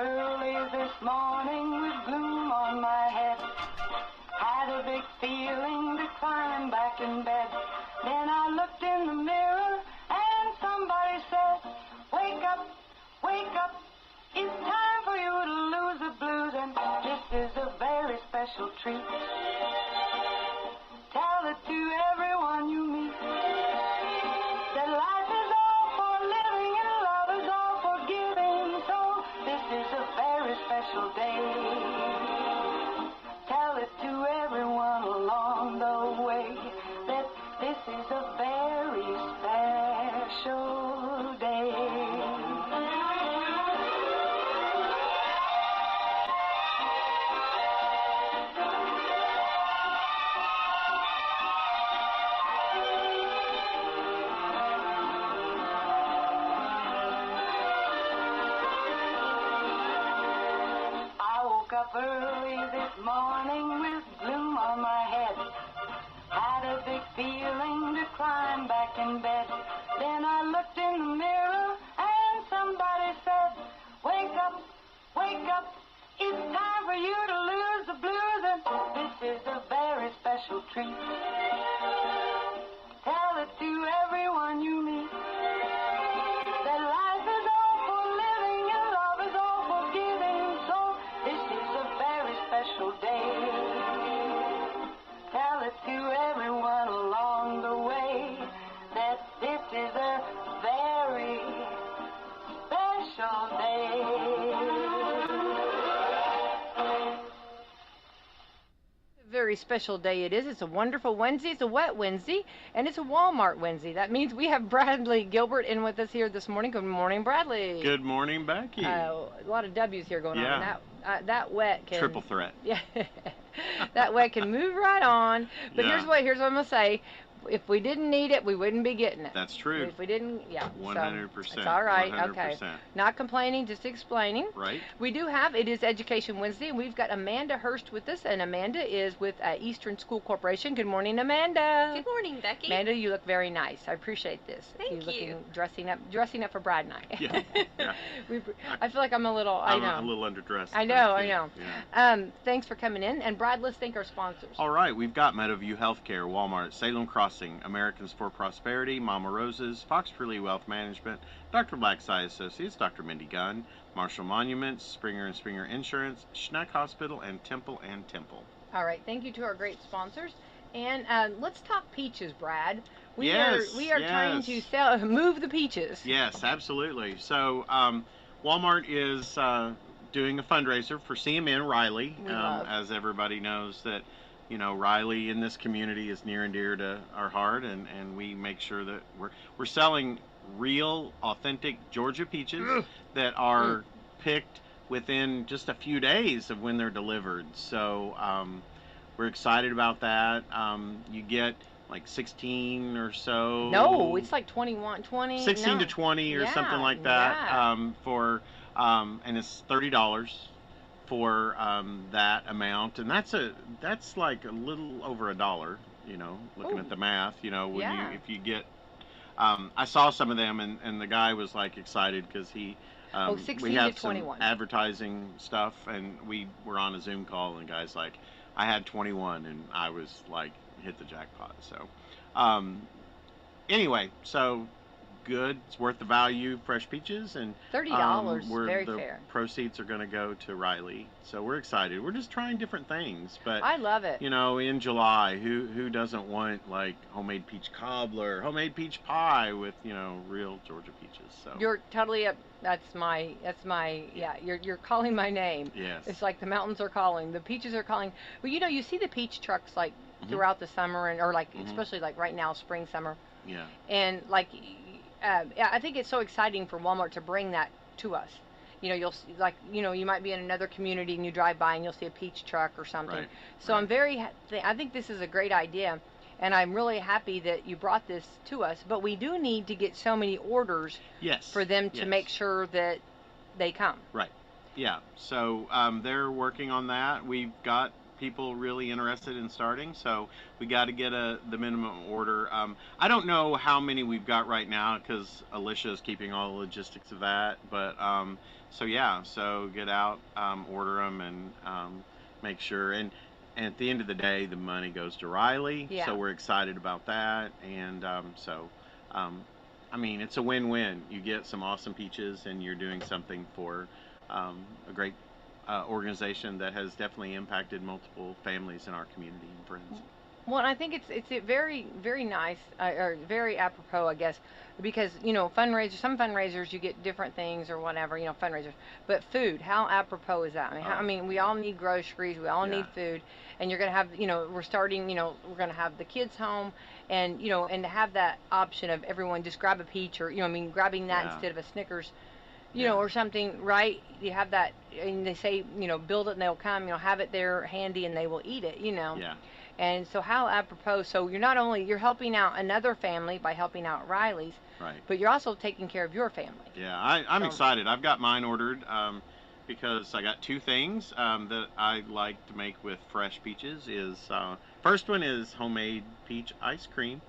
early this morning with gloom on my head. Had a big feeling to climb back in bed. Then I looked in the mirror and somebody said, wake up, wake up. It's time for you to lose the blues, and this is a very special treat. Tell it to everyone you meet that life is all for living and love is all for giving. So this is a very special day. Tell it to everyone along the way that this is a very special day. Up early this morning with gloom on my head. Had a big feeling to climb back in bed. Then I looked in the mirror and somebody said, wake up, wake up. It's time for you to lose the blues, and this is a very special treat. Tell it to everyone you meet that life is all for living and love is all for giving. So this is a very special day. Tell it to everyone along the way that this is a very special day. Very special day it is. It's a wonderful Wednesday. It's a wet Wednesday, and it's a Walmart Wednesday. That means we have Bradley Gilbert in with us here this morning. Good morning, Bradley. Good morning, Becky. A lot of W's here going on. That wet can... Triple threat. Yeah. That wet can move right on. But here's what I'm going to say. If we didn't need it, we wouldn't be getting it. That's true. If we didn't, 100%. So it's all right. 100%. Okay. Not complaining, just explaining. Right. We do have, it is Education Wednesday, and we've got Amanda Hurst with us, and Amanda is with Eastern School Corporation. Good morning, Amanda. Good morning, Becky. Amanda, you look very nice. I appreciate this. Thank you. Dressing up for Brad and I. Yeah. I feel like I'm a little, I'm a little underdressed. I know. Yeah. Thanks for coming in. And Brad, let's thank our sponsors. All right, we've got Meadowview Healthcare, Walmart, Salem Crossing, Americans for Prosperity, Mama Roses, Fox Freely Wealth Management, Dr. Blackside Associates, Dr. Mindy Gunn, Marshall Monuments, Springer and Springer Insurance, Schneck Hospital, and Temple and Temple. All right, thank you to our great sponsors. And let's talk peaches, Brad. We are trying to move the peaches. Yes, absolutely. So Walmart is doing a fundraiser for CMN Riley, as everybody knows that. You know, Riley in this community is near and dear to our heart, and we make sure that we're selling real, authentic Georgia peaches that are picked within just a few days of when they're delivered. So we're excited about that. You get like 16 or so. No, it's like 21, 20. 16 to 20 or something like that. And it's $30. For that amount, and that's like a little over $1. You know, looking at the math. You know, if you get, I saw some of them, and the guy was like excited because he. 16 we have to 21. Some advertising stuff, and we were on a Zoom call, and the guy's like, I had 21, and I was like, hit the jackpot. So, anyway, so. Good, it's worth the value. Fresh peaches, and $30, very fair. Proceeds are going to go to Riley, so we're excited. We're just trying different things, but I love it. You know, in July, who doesn't want like homemade peach cobbler, homemade peach pie with real Georgia peaches? So you're totally up. That's my yeah. You're calling my name. Yes. It's like the mountains are calling, the peaches are calling. Well, you see the peach trucks like throughout the summer or like especially like right now, spring, summer. Yeah. And like. I think it's so exciting for Walmart to bring that to us. You'll see, like, you might be in another community and you drive by and you'll see a peach truck or something. Right. So I'm I think this is a great idea, and I'm really happy that you brought this to us. But we do need to get so many orders for them to make sure that they come. Right. Yeah. So they're working on that. We've got people really interested in starting. So we got to get the minimum order. I don't know how many we've got right now because Alicia is keeping all the logistics of that. But so yeah, so get out, order them, and make sure. And at the end of the day, the money goes to Riley. Yeah. So we're excited about that. And I mean, it's a win-win. You get some awesome peaches, and you're doing something for a great organization that has definitely impacted multiple families in our community and friends. Well, I think it's a very, very nice, or very apropos, I guess, because, you know, some fundraisers, you get different things or whatever, you know, fundraisers. But food, how apropos is that? I mean, we all need groceries, we all need food, and you're going to have, you know, we're going to have the kids home, and, you know, and to have that option of everyone just grab a peach, or, you know, I mean, grabbing that instead of a Snickers, you know, or something, right? You have that, and they say, you know, build it and they'll come, you know, have it there handy and they will eat it, you know. Yeah. And so how apropos, so you're helping out another family by helping out Riley's, right, but you're also taking care of your family. Yeah, I'm excited. I've got mine ordered because I got two things that I like to make with fresh peaches. First one is homemade peach ice cream.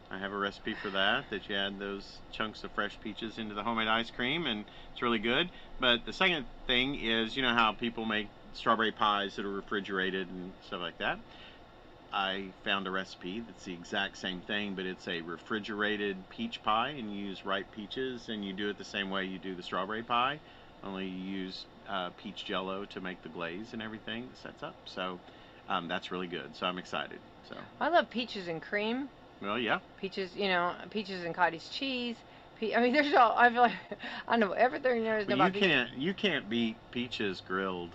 I have a recipe for that you add those chunks of fresh peaches into the homemade ice cream, and it's really good. But the second thing is, you know how people make strawberry pies that are refrigerated and stuff like that? I found a recipe that's the exact same thing, but it's a refrigerated peach pie, and you use ripe peaches, and you do it the same way you do the strawberry pie, only you use peach jello to make the glaze and everything that sets up. So that's really good. So I'm excited. So I love peaches and cream. Well, yeah. Peaches, you know, peaches and cottage cheese. I mean, there's all. I feel like I know everything there is about peaches. You can't beat peaches grilled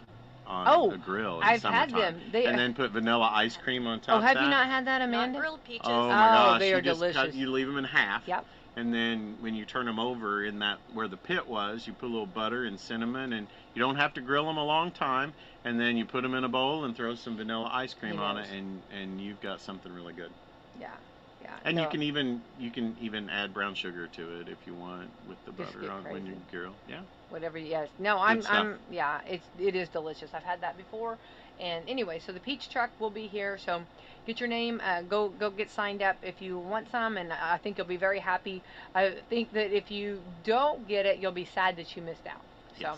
on a grill in I've summertime. had them. And then put vanilla ice cream on top of that. Oh, have you not had that, Amanda? Not grilled peaches. Oh my gosh, they are delicious. You leave them in half. Yep. And then when you turn them over in that where the pit was, you put a little butter and cinnamon, and you don't have to grill them a long time. And then you put them in a bowl and throw some vanilla ice cream on it, and you've got something really good. Yeah. Yeah. And you can even add brown sugar to it if you want with the butter on when you grill. Yeah. Whatever. Yes. No. It is delicious. I've had that before. And anyway, so the peach truck will be here. So get your name. Go get signed up if you want some, and I think you'll be very happy. I think that if you don't get it, you'll be sad that you missed out. So yes.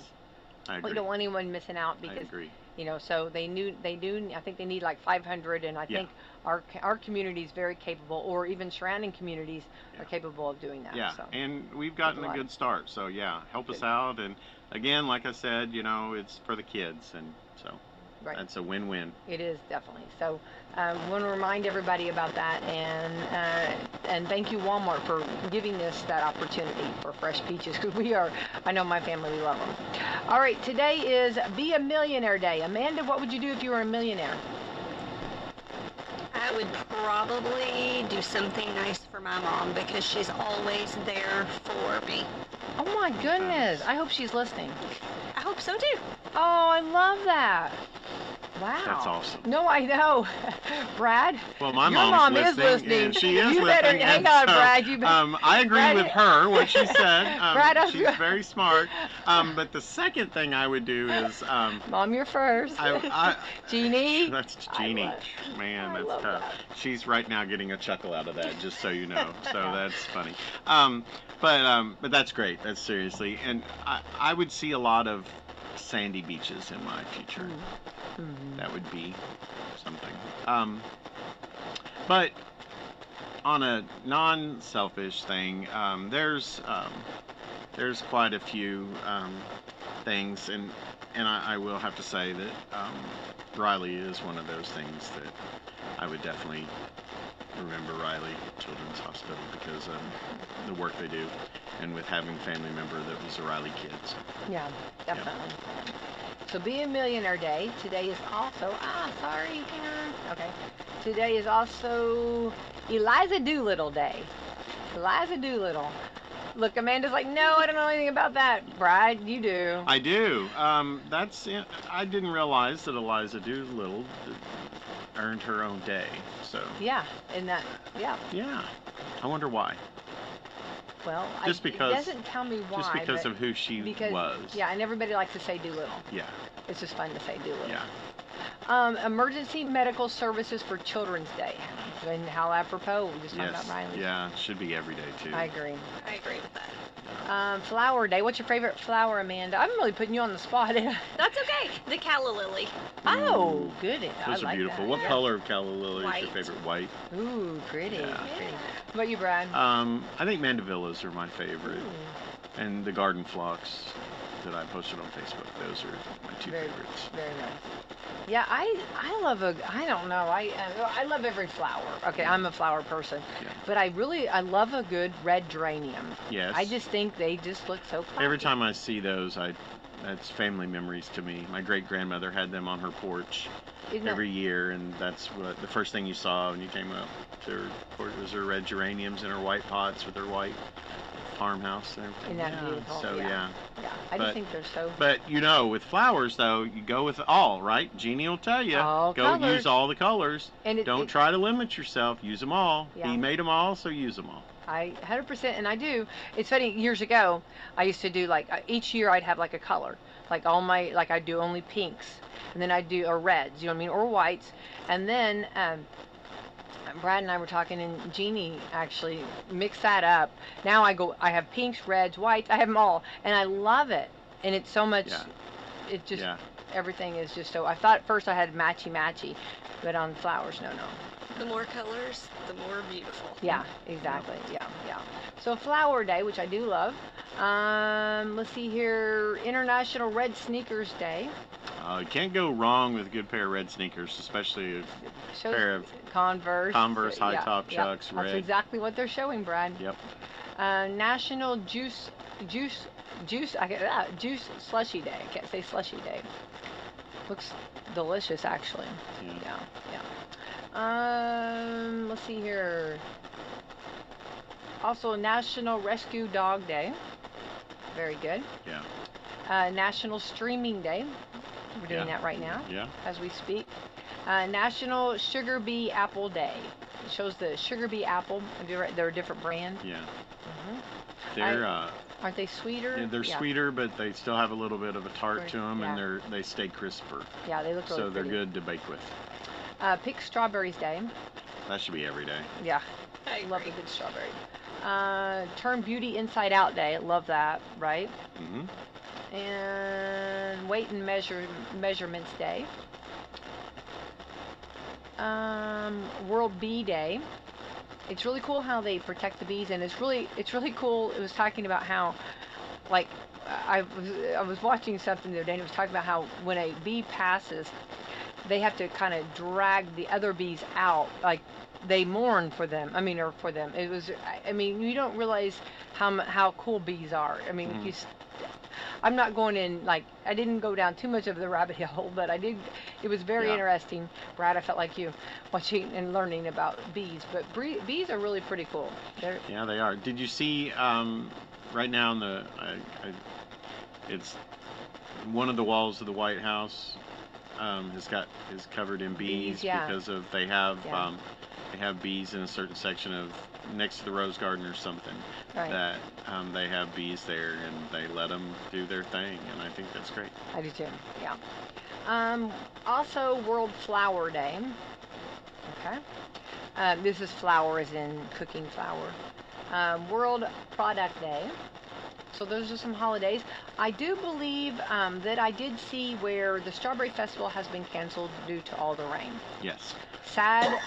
I agree. We don't want anyone missing out because. I agree. You know, so they do. I think they need like 500, and I think our community is very capable, or even surrounding communities are capable of doing that. Yeah, so. And we've gotten a good start. So yeah, help us out. And again, like I said, you know, it's for the kids, and so that's a win-win. It is definitely. So I want to remind everybody about that, and thank you Walmart for giving us that opportunity for fresh peaches, because I know my family, we love them. All right, today is Be a Millionaire Day. Amanda, what would you do if you were a millionaire? I would probably do something nice for my mom because she's always there for me. Oh my goodness, I hope she's listening. I hope so too. Oh, I love that. Wow. That's awesome. No, I know. Brad? Well, my mom is listening. And she is you listening. Better, hang on, Brad. You better, I agree with her, what she said. Brad, she's very smart. But the second thing I would do is... Mom, you're first. Jeannie? That's Jeannie. Man, that's tough. That. She's right now getting a chuckle out of that, just so you know. So that's funny. But that's great. That's seriously. And I would see a lot of sandy beaches in my future. Mm-hmm. That would be something. But on a non-selfish thing, there's quite a few things, and I will have to say that Riley is one of those things that I would definitely remember Riley Children's Hospital because of the work they do, and with having a family member that was a Riley kid. So. Yeah, definitely. Yeah. So Be a Millionaire Day. Today is also, okay. Today is also Eliza Doolittle Day. Eliza Doolittle. Look, Amanda's like, no, I don't know anything about that. Brad, you do. I do. That's it. I didn't realize that Eliza Doolittle earned her own day. So. Yeah, and that, yeah. Yeah. I wonder why. Well, it doesn't tell me why. Just because of who she was. Yeah, and everybody likes to say Doolittle. Yeah. It's just fun to say Doolittle. Yeah. Emergency medical services for Children's Day. And how apropos. We just talked about Riley. Yeah, it should be every day too. I agree. I agree with that. Flower Day. What's your favorite flower, Amanda? I'm really putting you on the spot. That's okay. The calla lily. Oh, good. Those I are like beautiful. that. What Yeah. color of calla lily is White. your favorite? White. Ooh, pretty. Yeah. Pretty. What about you, Brad? I think mandevillas are my favorite, Ooh, and the garden phlox that I posted on Facebook. Those are my two very, favorites. very nice. Yeah, I love I don't know, I love every flower. Okay, I'm a flower person, Yeah. but I love a good red geranium. Yes. I just think they just look so classy. Every time I see those, that's family memories to me. My great grandmother had them on her porch Isn't it- every year, and that's what the first thing you saw when you came up to her porch was her red geraniums in her white pots with her white farmhouse and everything. Isn't that beautiful? So Yeah. Yeah, I But- just think they're so. But with flowers though, you go with all, right? Jeannie will tell you, All go colors. use all the colors. And Don't try to limit yourself. Use them all. Yeah. He made them all, so use them all. I 100%, and I do. It's funny. Years ago, I used to do like each year I'd have like a color, like I'd do only pinks, and then I'd do or reds, you know what I mean, or whites, and then Brad and I were talking, and Jeannie actually mixed that up. Now I have pinks, reds, whites. I have them all, and I love it. And it's so much. Yeah. It just Yeah. everything is just so. I thought at first I had matchy, but on flowers, no. The more colors, the more beautiful. Yeah, exactly. Yeah. So Flower Day, which I do love. Let's see here. International Red Sneakers Day. You can't go wrong with a good pair of red sneakers, especially a Shows pair of Converse. high top yeah. chucks, That's red. exactly what they're showing, Brad. Yep. National Juice Slushy Day. I can't say Slushy Day. Looks delicious, actually. Yeah. Let's see here. Also, National Rescue Dog Day. Very good. Yeah. National Streaming Day. We're doing Yeah. that right now Yeah. as we speak. National Sugar Bee Apple Day. It shows the Sugar Bee apple. They're a different brand. Yeah. Hmm They're Aren't they sweeter? yeah, they're sweeter, but they still have a little bit of a tart Very- to them, yeah. and they stay crisper. Yeah, they look really So they're pretty. good to bake with. Pick Strawberries Day. That should be every day. Yeah, I love a agree. good strawberry. Turn Beauty Inside Out Day. Love that, right? Hmm. And Weight and Measurements Day. World Bee Day. It's really cool how they protect the bees, and it's really cool. It was talking about how, like, I was watching something the other day, and it was talking about how when a bee passes, they have to kind of drag the other bees out, like they mourn for them. Or for them. It was. You don't realize how cool bees are. If Mhm. you. I'm not going in, like, I didn't go down too much of the rabbit hole, but I did. It was very Yeah. interesting. Brad, I felt like you watching and learning about bees, but bees are really pretty cool. Yeah, they are. Did you see right now in it's one of the walls of the White House is covered in bees, yeah. because of they have bees in a certain section of next to the rose garden or something, Right. that they have bees there, and they let them do their thing, and I think that's great. I do too. Yeah. Also, World Flour Day. Okay. This is flour as in cooking flour. World Product Day. So those are some holidays. I do believe that I did see where the Strawberry Festival has been canceled due to all the rain. Yes. Sad,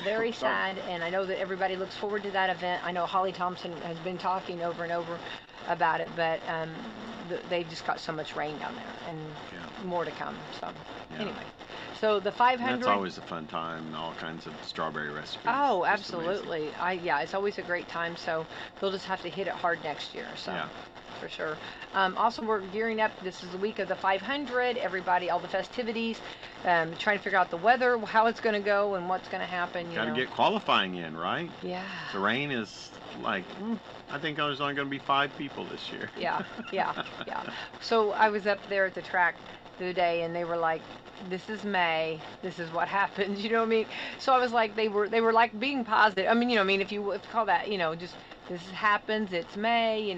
very sad, and I know that everybody looks forward to that event. I know Holly Thompson has been talking over and over about it, but they've just got so much rain down there, and Yeah. more to come. So Yeah. anyway, so the 500. And that's always a fun time, and all kinds of strawberry recipes. Oh, Just amazing. absolutely. It's always a great time. So they'll just have to hit it hard next year. So. Yeah. For sure. Also, we're gearing up. This is the week of the 500. Everybody, all the festivities, trying to figure out the weather, how it's going to go, and what's going to happen. Got to get qualifying in, right? Yeah. The rain is like, I think there's only going to be 5 people this year. Yeah. So I was up there at the track the other day, and they were like, "This is May. This is what happens." You know what I mean? So I was like, they were like being positive. I mean, if you call that, just this happens. It's May,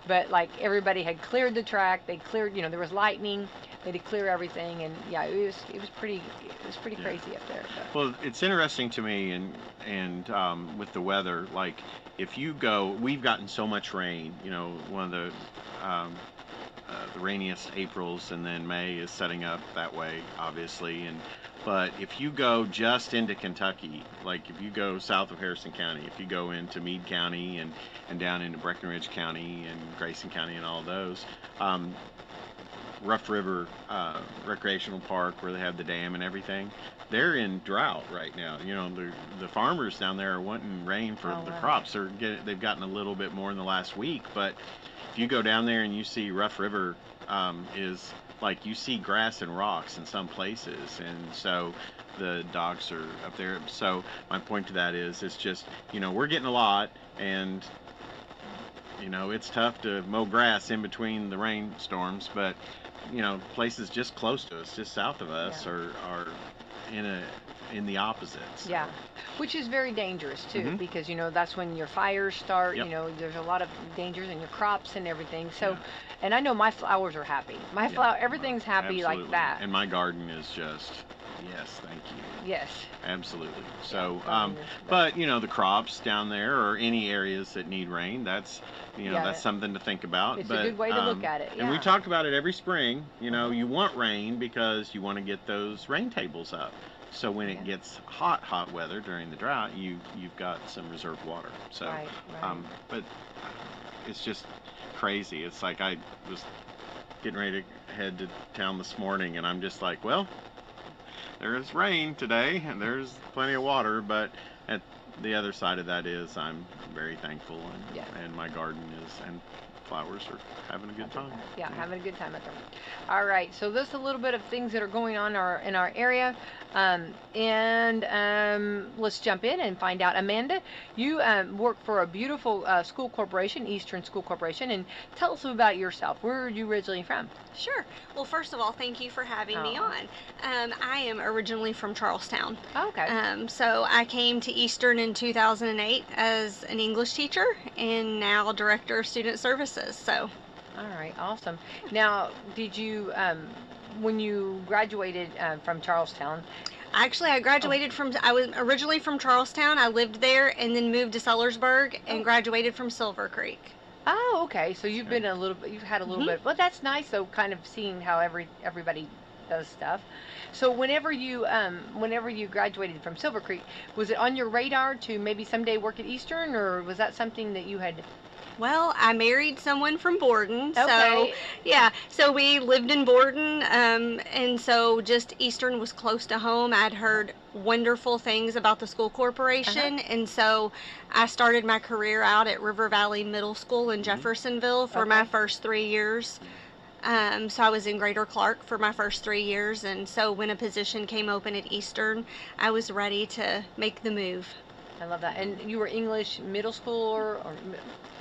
but like everybody had cleared the track. They cleared, there was lightning. They had to clear everything, and yeah, it was pretty crazy up there. But. Well, it's interesting to me, and with the weather, like if you go, we've gotten so much rain. One of the rainiest Aprils, and then May is setting up that way, obviously. But if you go just into Kentucky, like if you go south of Harrison County, if you go into Meade County and down into Breckenridge County and Grayson County and all those, Rough River Recreational Park, where they have the dam and everything, they're in drought right now. The farmers down there are wanting rain for the crops. They've gotten a little bit more in the last week, but if you go down there and you see Rough River is like you see grass and rocks in some places, and so the dogs are up there. So my point to that is, it's just we're getting a lot, and it's tough to mow grass in between the rainstorms, but places just close to us, just south of us, are in the opposites. Yeah, which is very dangerous too, Mm-hmm. because that's when your fires start. Yep. There's a lot of dangers in your crops and everything. So, and I know my flowers are happy. Everything's happy. Absolutely. Like that. And my garden is just, yes, thank you. Yes. Absolutely. So, garden but the crops down there, or any areas that need rain, that's Yeah, that's something to think about. it's a But good way to look at it, And we yeah. talk about it every spring. You want rain because you want to get those rain tables up. So when it gets hot weather during the drought, you've got some reserved water. So, Right. but it's just crazy. It's like I was getting ready to head to town this morning, and I'm just like, well, there's rain today, and there's plenty of water, but at the other side of that is I'm very thankful, and my garden and flowers are having a good time. Yeah, having a good time at them. All right, so this is a little bit of things that are going on in our area, and let's jump in and find out. Amanda, you work for a beautiful school corporation, Eastern School Corporation, and tell us about yourself. Where are you originally from? Sure. Well, first of all, thank you for having me on. I am originally from Charlestown. Oh, okay. So I came to Eastern in 2008 as an English teacher, and now Director of Student Services. So. All right, awesome. Now, did you, when you graduated from Charlestown? Actually, I graduated I was originally from Charlestown. I lived there and then moved to Sellersburg and graduated from Silver Creek. Oh, okay. So you've been you've had a little bit. Well, that's nice though, kind of seeing how everybody does stuff. So whenever you graduated from Silver Creek, was it on your radar to maybe someday work at Eastern, or was that something that you had? Well, I married someone from Borden, so Okay. yeah, so we lived in Borden, and so just Eastern was close to home. I'd heard wonderful things about the school corporation, and so I started my career out at River Valley Middle School in Jeffersonville for my first 3 years. So I was in Greater Clark for my first 3 years, and so when a position came open at Eastern, I was ready to make the move. I love that. And you were English middle school or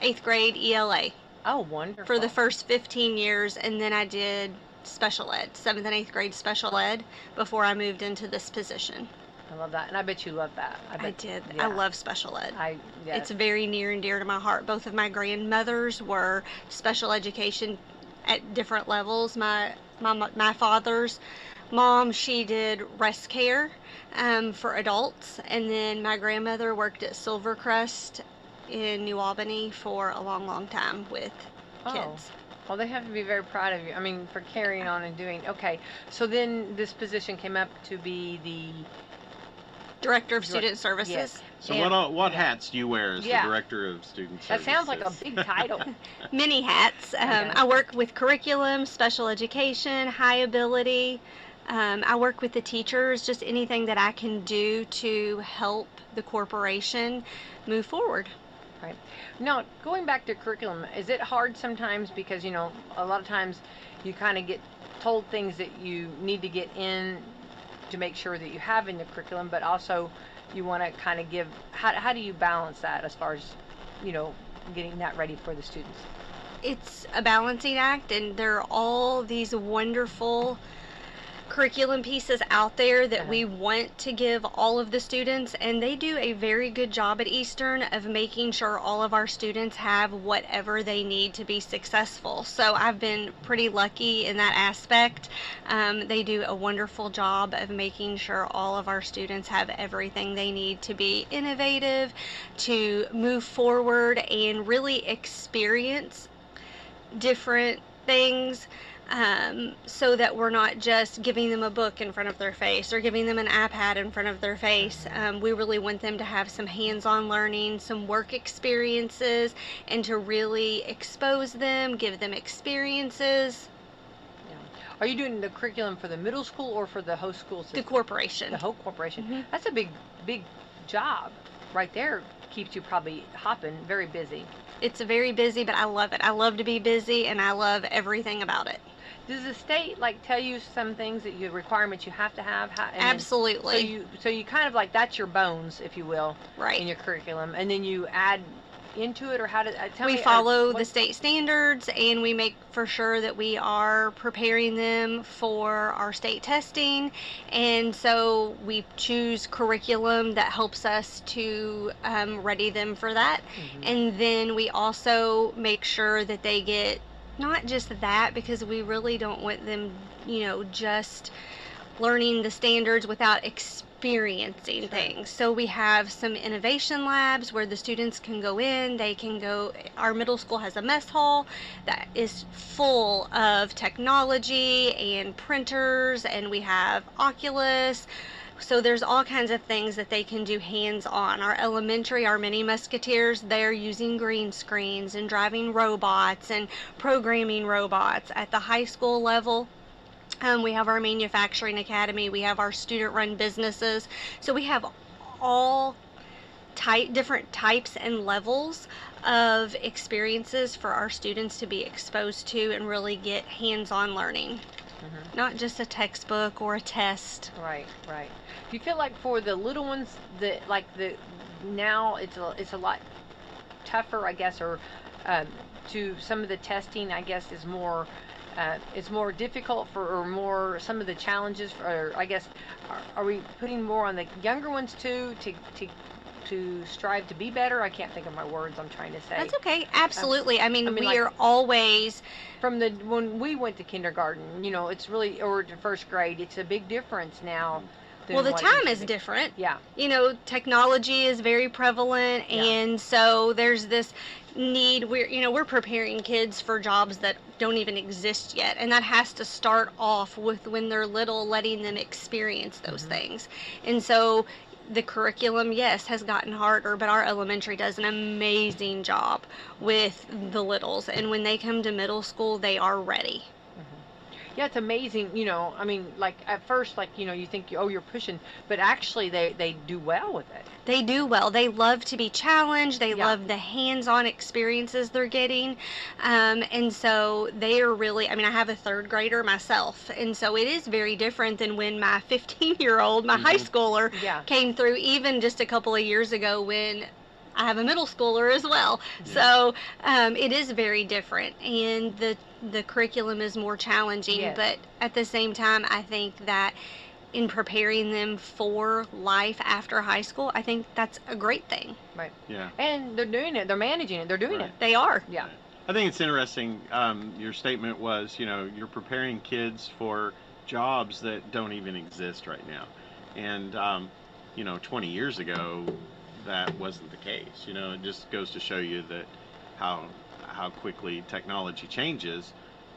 8th grade ELA. Oh, wonderful. For the first 15 years, and then I did special ed, 7th and 8th grade special ed, before I moved into this position. I love that, and I bet you love that. I did. Yeah. I love special ed. Yes. It's very near and dear to my heart. Both of my grandmothers were special education at different levels. My father's mom, she did rest care for adults, and then my grandmother worked at Silvercrest in New Albany for a long time with kids. Well, they have to be very proud of you. I mean, for carrying on and doing. Okay, so then this position came up to be the Director of Student Services. Yes. So what hats do you wear as the Director of Student Services? That sounds like a big title. Many hats. I work with curriculum, special education, high ability. I work with the teachers, just anything that I can do to help the corporation move forward. Right. Now, going back to curriculum, is it hard sometimes because, a lot of times you kind of get told things that you need to get in to make sure that you have in the curriculum, but also you want to kind of give, how do you balance that as far as, getting that ready for the students? it's a balancing act, and there are all these wonderful curriculum pieces out there that we want to give all of the students, and they do a very good job at Eastern of making sure all of our students have whatever they need to be successful. So I've been pretty lucky in that aspect. They do a wonderful job of making sure all of our students have everything they need to be innovative, to move forward and really experience different things. So that we're not just giving them a book in front of their face or giving them an iPad in front of their face. We really want them to have some hands-on learning, some work experiences, and to really expose them, give them experiences. Yeah. Are you doing the curriculum for the middle school or for the whole school system? The corporation. The whole corporation. That's a big job right there. Keeps you probably hopping, very busy. It's very busy, but I love it. I love to be busy, and I love everything about it. Does the state tell you some things that requirements you have to have? Absolutely. So you kind of that's your bones, if you will, right, in your curriculum, and then you add into it, or how does we follow the state standards, and we make for sure that we are preparing them for our state testing, and so we choose curriculum that helps us to ready them for that. And then we also make sure that they get not just that, because we really don't want them, just learning the standards without experiencing things. So we have some innovation labs where the students can go in. They can go, our middle school has a mess hall that is full of technology and printers, and we have Oculus. So there's all kinds of things that they can do hands-on. Our elementary, our mini musketeers, they're using green screens and driving robots and programming robots. At the high school level, we have our manufacturing academy, we have our student-run businesses. So we have all different types and levels of experiences for our students to be exposed to and really get hands-on learning. Not just a textbook or a test. Right. Do you feel like for the little ones that now it's a lot tougher, I guess, or to some of the testing, I guess, is more it's more difficult or more some of the challenges or I guess are we putting more on the younger ones too to strive to be better? I can't think of my words I'm trying to say. That's okay. Absolutely. I mean we are always from when we went to kindergarten, it's really, or to first grade, it's a big difference now. Well, the time is different. Yeah. Technology is very prevalent, and so there's this need. We're preparing kids for jobs that don't even exist yet, and that has to start off with when they're little, letting them experience those things. And so the curriculum, yes, has gotten harder, but our elementary does an amazing job with the littles, and when they come to middle school, they are ready. Yeah, it's amazing, at first, you think, oh, you're pushing, but actually they do well with it. They do well. They love to be challenged. They love the hands-on experiences they're getting. And so they are really, I have a third grader myself, and so it is very different than when my 15-year-old, my high schooler, came through, even just a couple of years ago when I have a middle schooler as well. So it is very different, and the curriculum is more challenging, but at the same time, I think that in preparing them for life after high school, I think that's a great thing. Right. Yeah. And they're doing it. They're managing it. They're doing it. They are. Yeah. I think it's interesting. Your statement was, you're preparing kids for jobs that don't even exist right now. And, 20 years ago, that wasn't the case. It just goes to show you that how quickly technology changes,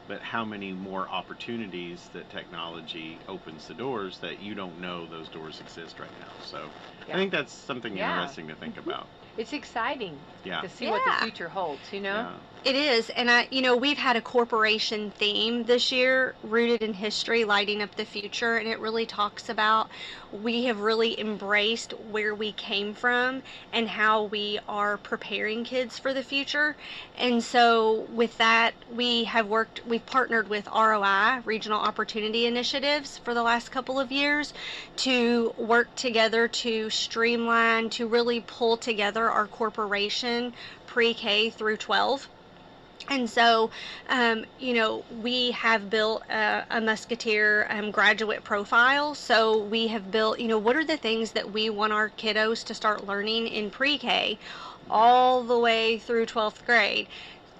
but how many more opportunities that technology opens the doors that you don't know those doors exist right now. So I think that's something interesting to think about. It's exciting to see what the future holds, Yeah. It is, and we've had a corporation theme this year, rooted in history, lighting up the future, and it really talks about we have really embraced where we came from and how we are preparing kids for the future. And so with that, we've partnered with ROI, Regional Opportunity Initiatives, for the last couple of years to work together to streamline, to really pull together our corporation pre-K through 12. And so, we have built a Musketeer graduate profile. So we have built, what are the things that we want our kiddos to start learning in pre-K all the way through 12th grade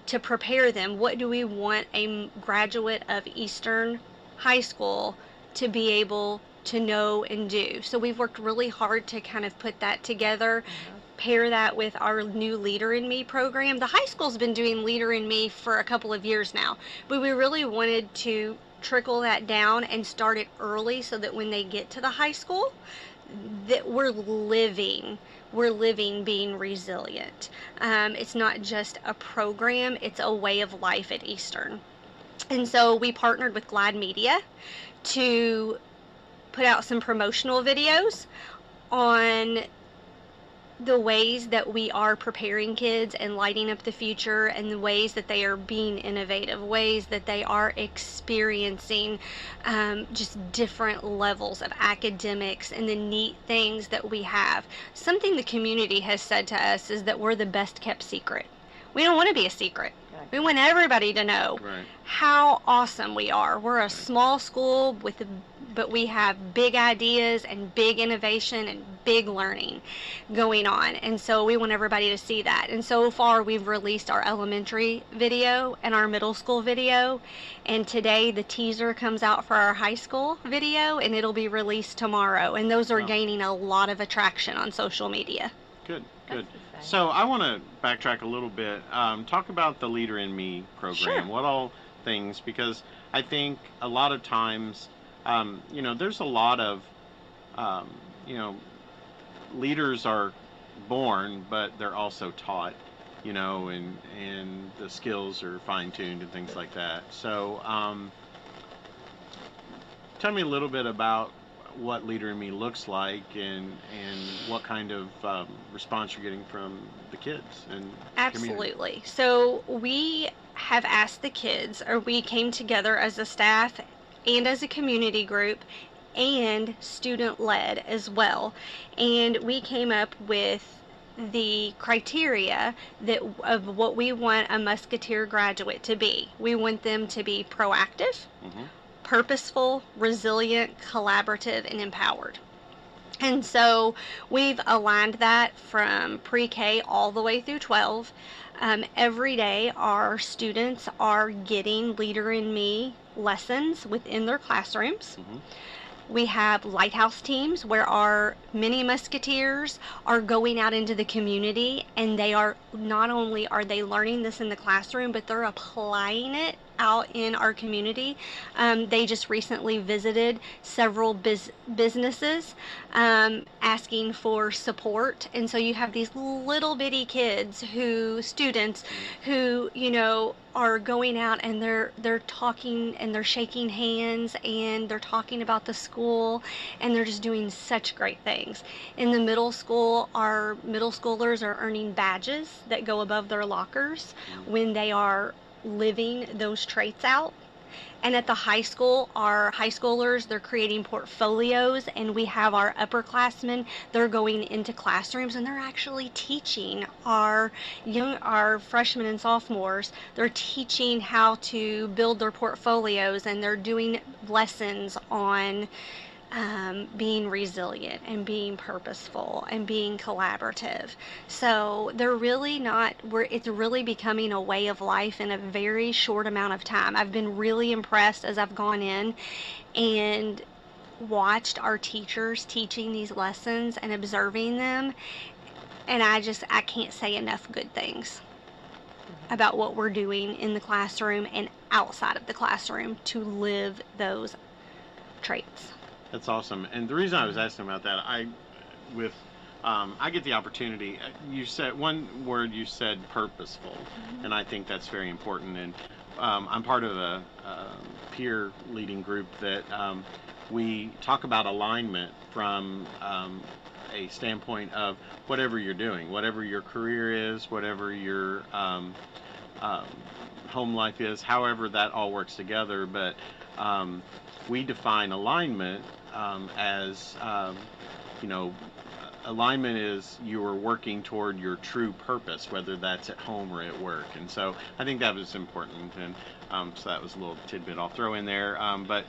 to prepare them? What do we want a graduate of Eastern High School to be able to know and do? So we've worked really hard to kind of put that together. Pair that with our new Leader in Me program. The high school's been doing Leader in Me for a couple of years now, but we really wanted to trickle that down and start it early so that when they get to the high school, that we're living being resilient. It's not just a program, it's a way of life at Eastern. And so we partnered with Glad Media to put out some promotional videos on the ways that we are preparing kids and lighting up the future, and the ways that they are being innovative, ways that they are experiencing just different levels of academics and the neat things that we have. Something the community has said to us is that we're the best kept secret. We don't want to be a secret. We want everybody to know how awesome we are. We're a small school but we have big ideas and big innovation and big learning going on. And so we want everybody to see that. And so far we've released our elementary video and our middle school video. And today the teaser comes out for our high school video, and it'll be released tomorrow. And those are gaining a lot of attraction on social media. Good. So I want to backtrack a little bit. Talk about the Leader in Me program. Sure. What all things? Because I think a lot of times, there's a lot of, leaders are born, but they're also taught, and the skills are fine-tuned and things like that. So tell me a little bit about what Leader in Me looks like, and what kind of response you're getting from the kids and Absolutely. community. So we have asked the kids, or we came together as a staff and as a community group and student-led as well, and we came up with the criteria of what we want a Musketeer graduate to be. We want them to be proactive, purposeful, resilient, collaborative, and empowered. And so we've aligned that from pre-K all the way through 12. Every day our students are getting Leader in Me lessons within their classrooms. We have lighthouse teams where our mini Musketeers are going out into the community, and they are not only are they learning this in the classroom, but they're applying it out in our community. They just recently visited several businesses asking for support, and so you have these little bitty students who are going out, and they're talking, and they're shaking hands, and they're talking about the school, and they're just doing such great things. In the middle school, our middle schoolers are earning badges that go above their lockers when they are living those traits out. And at the high school, our high schoolers, they're creating portfolios, and we have our upperclassmen, they're going into classrooms, and they're actually teaching our freshmen and sophomores, they're teaching how to build their portfolios, and they're doing lessons on being resilient and being purposeful and being collaborative. So they're really it's really becoming a way of life in a very short amount of time. I've been really impressed as I've gone in and watched our teachers teaching these lessons and observing them, and I can't say enough good things about what we're doing in the classroom and outside of the classroom to live those traits. That's awesome. And the reason I was asking about that, I get the opportunity. You said one word. You said purposeful, and I think that's very important. And I'm part of a peer leading group that we talk about alignment from a standpoint of whatever you're doing, whatever your career is, whatever your home life is, however that all works together. But we define alignment as alignment is you are working toward your true purpose, whether that's at home or at work. And so I think that was important. And so that was a little tidbit I'll throw in there. But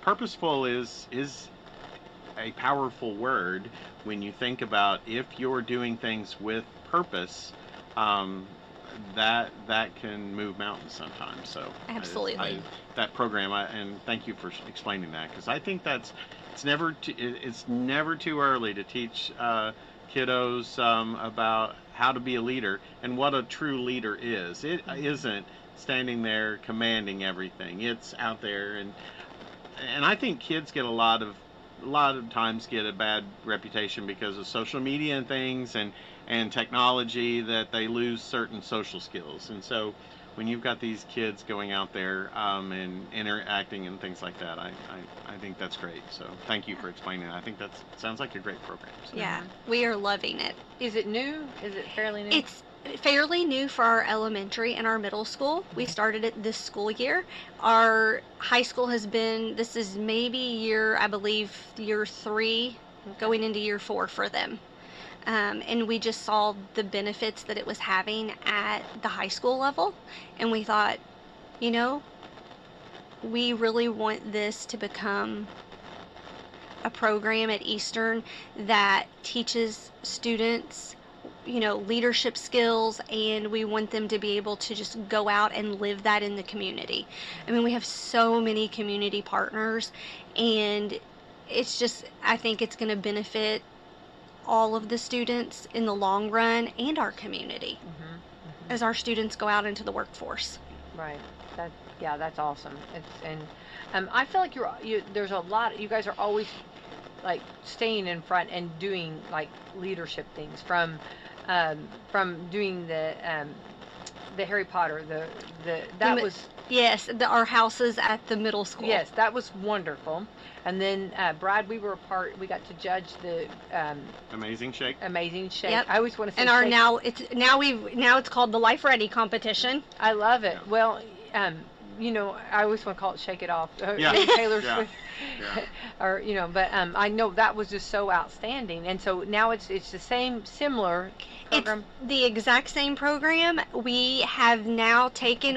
purposeful is a powerful word when you think about if you're doing things with purpose. That can move mountains sometimes. So absolutely, that program, and thank you for explaining that, because I think it's never too early to teach kiddos about how to be a leader and what a true leader is. It isn't standing there commanding everything. It's out there, and I think kids get a lot of times get a bad reputation because of social media and things and technology, that they lose certain social skills. And so when you've got these kids going out there and interacting and things like that, I think that's great. So thank you for explaining that. I think that sounds like a great program. So. Yeah, we are loving it. Is it new? Is it fairly new? It's fairly new for our elementary and our middle school. We started it this school year. Our high school this is maybe I believe year 3, going into year 4 for them. And we just saw the benefits that it was having at the high school level. And we thought, we really want this to become a program at Eastern that teaches students leadership skills, and we want them to be able to just go out and live that in the community. I mean, we have so many community partners, and I think it's going to benefit all of the students in the long run, and our community as our students go out into the workforce. Right. That's awesome. I feel like there's a lot. You guys are always like staying in front and doing like leadership things, from doing the Harry Potter, Yes, our houses at the middle school. Yes, that was wonderful. And then Brad, we got to judge the Amazing Shake. Yep. I always want to say. And now it's called the Life Ready competition. I love it. Yeah. Well, I always want to call it Shake It Off. Yeah. Taylor Yeah. Swift. Yeah. Or but I know that was just so outstanding, and so now it's the similar program. It's the exact same program. We have now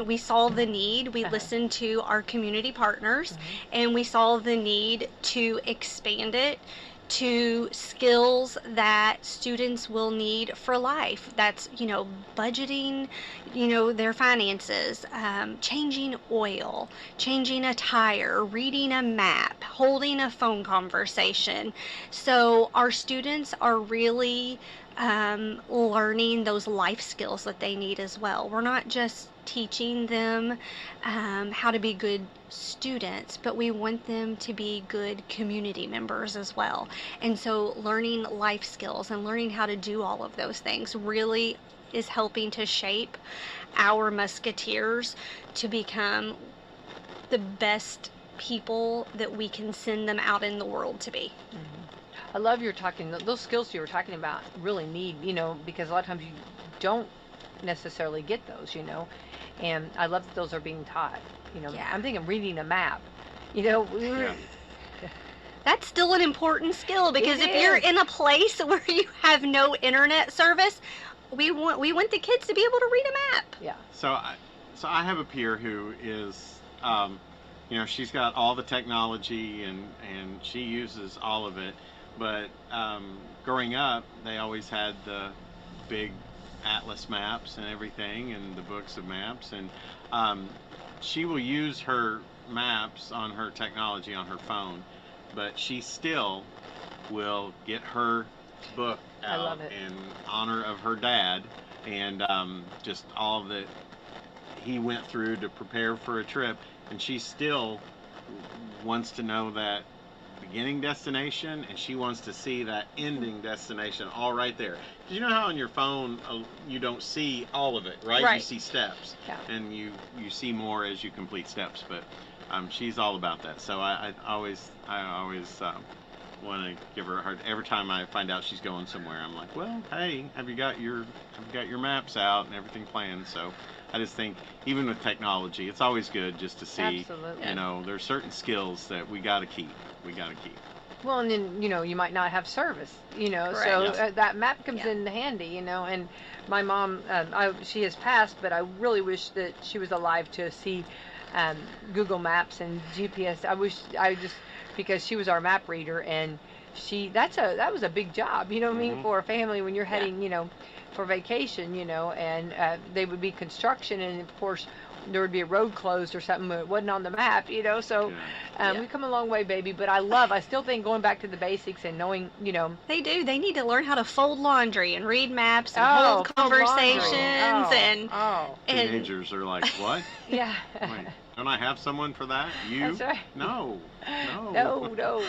we saw the need. We listened to our community partners, and we saw the need to expand it to skills that students will need for life. That's, budgeting, their finances, changing oil, changing a tire, reading a map, holding a phone conversation. So our students are really learning those life skills that they need as well. We're not just teaching them how to be good students, but we want them to be good community members as well. And so learning life skills and learning how to do all of those things really is helping to shape our Musketeers to become the best people that we can send them out in the world to be. I love those skills you were talking about really need, because a lot of times you don't necessarily get those, and I love that those are being taught. Yeah. I'm thinking reading a map. That's still an important skill, because It if you're is. in a place where you have no internet service, we want the kids to be able to read a map. Yeah. So I have a peer who is, she's got all the technology and she uses all of it. But growing up, they always had the big atlas maps and everything, and the books of maps. And she will use her maps on her technology on her phone, but she still will get her book I love out it. in honor of her dad, and just all that he went through to prepare for a trip. And she still wants to know that beginning destination, and she wants to see that ending destination all right there. Because you know how on your phone you don't see all of it, right? Right. You see steps, Yeah. and you see more as you complete steps. But she's all about that. So I always want to give her a hard. Every time I find out she's going somewhere, I'm like, well, hey, have you got your maps out and everything planned? So I just think, even with technology, it's always good just to see, Absolutely. there's certain skills that we got to keep. Well, and then, you might not have service, so Correct. that map comes Yeah. in handy, and my mom, she has passed, but I really wish that she was alive to see um, Google Maps and GPS. Because she was our map reader, and that was a big job, what I mean, for a family when you're Yeah. heading, for vacation, and they would be construction, and of course, there would be a road closed or something that wasn't on the map, so Yeah. we come a long way, baby. But I still think going back to the basics and knowing, They do. They need to learn how to fold laundry and read maps and oh, hold fold laundry. conversations Oh, and oh, and Teenagers are like, what? yeah. Wait, don't I have someone for that? You? That's right. No. No. No. No.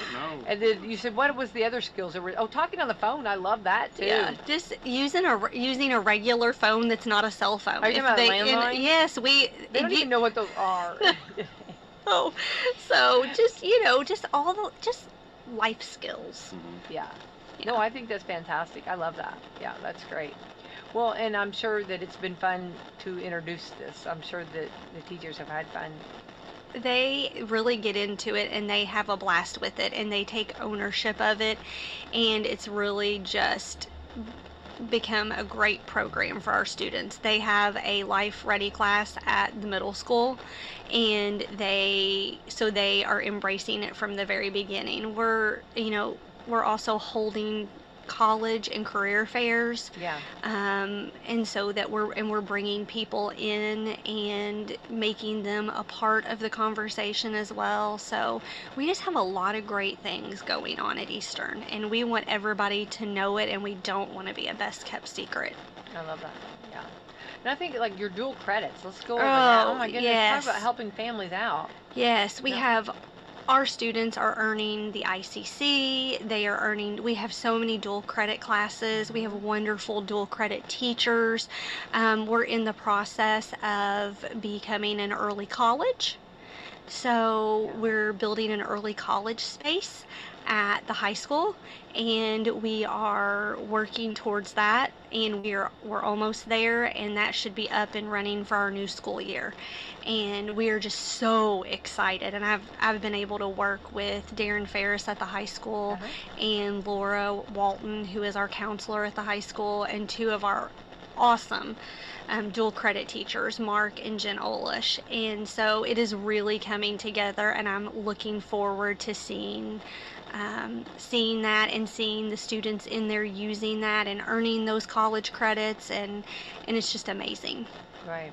And then you said, what was the other skills? Talking on the phone. I love that too. yeah, just using a regular phone that's not a cell phone. Are you If talking about they- landline? Yes, They don't even know what those are. Oh, so just just life skills. Yeah. Yeah. No, I think that's fantastic. I love that. Yeah, that's great. Well, and I'm sure that it's been fun to introduce this. I'm sure that the teachers have had fun. They really get into it and they have a blast with it and they take ownership of it, and it's really just become a great program for our students. They have a life ready class at the middle school, and they are embracing it from the very beginning. We're also holding college and career fairs, Yeah. and so that we're bringing people in and making them a part of the conversation as well. So we just have a lot of great things going on at Eastern, and we want everybody to know it, and we don't want to be a best kept secret. I love that. Yeah. And I think like your dual credits. Let's go over that. Oh my goodness. yes. Talk about helping families out. Yes, we Yeah. have. Our students are earning the ICC. We have so many dual credit classes. We have wonderful dual credit teachers. We're in the process of becoming an early college. So we're building an early college space at the high school, and we are working towards that, and we're almost there, and that should be up and running for our new school year. And we are just so excited, and I've been able to work with Darren Ferris at the high school and Laura Walton, who is our counselor at the high school, and two of our awesome dual credit teachers, Mark and Jen Olish. And so it is really coming together, and I'm looking forward to seeing that and seeing the students in there using that and earning those college credits, and it's just amazing. Right.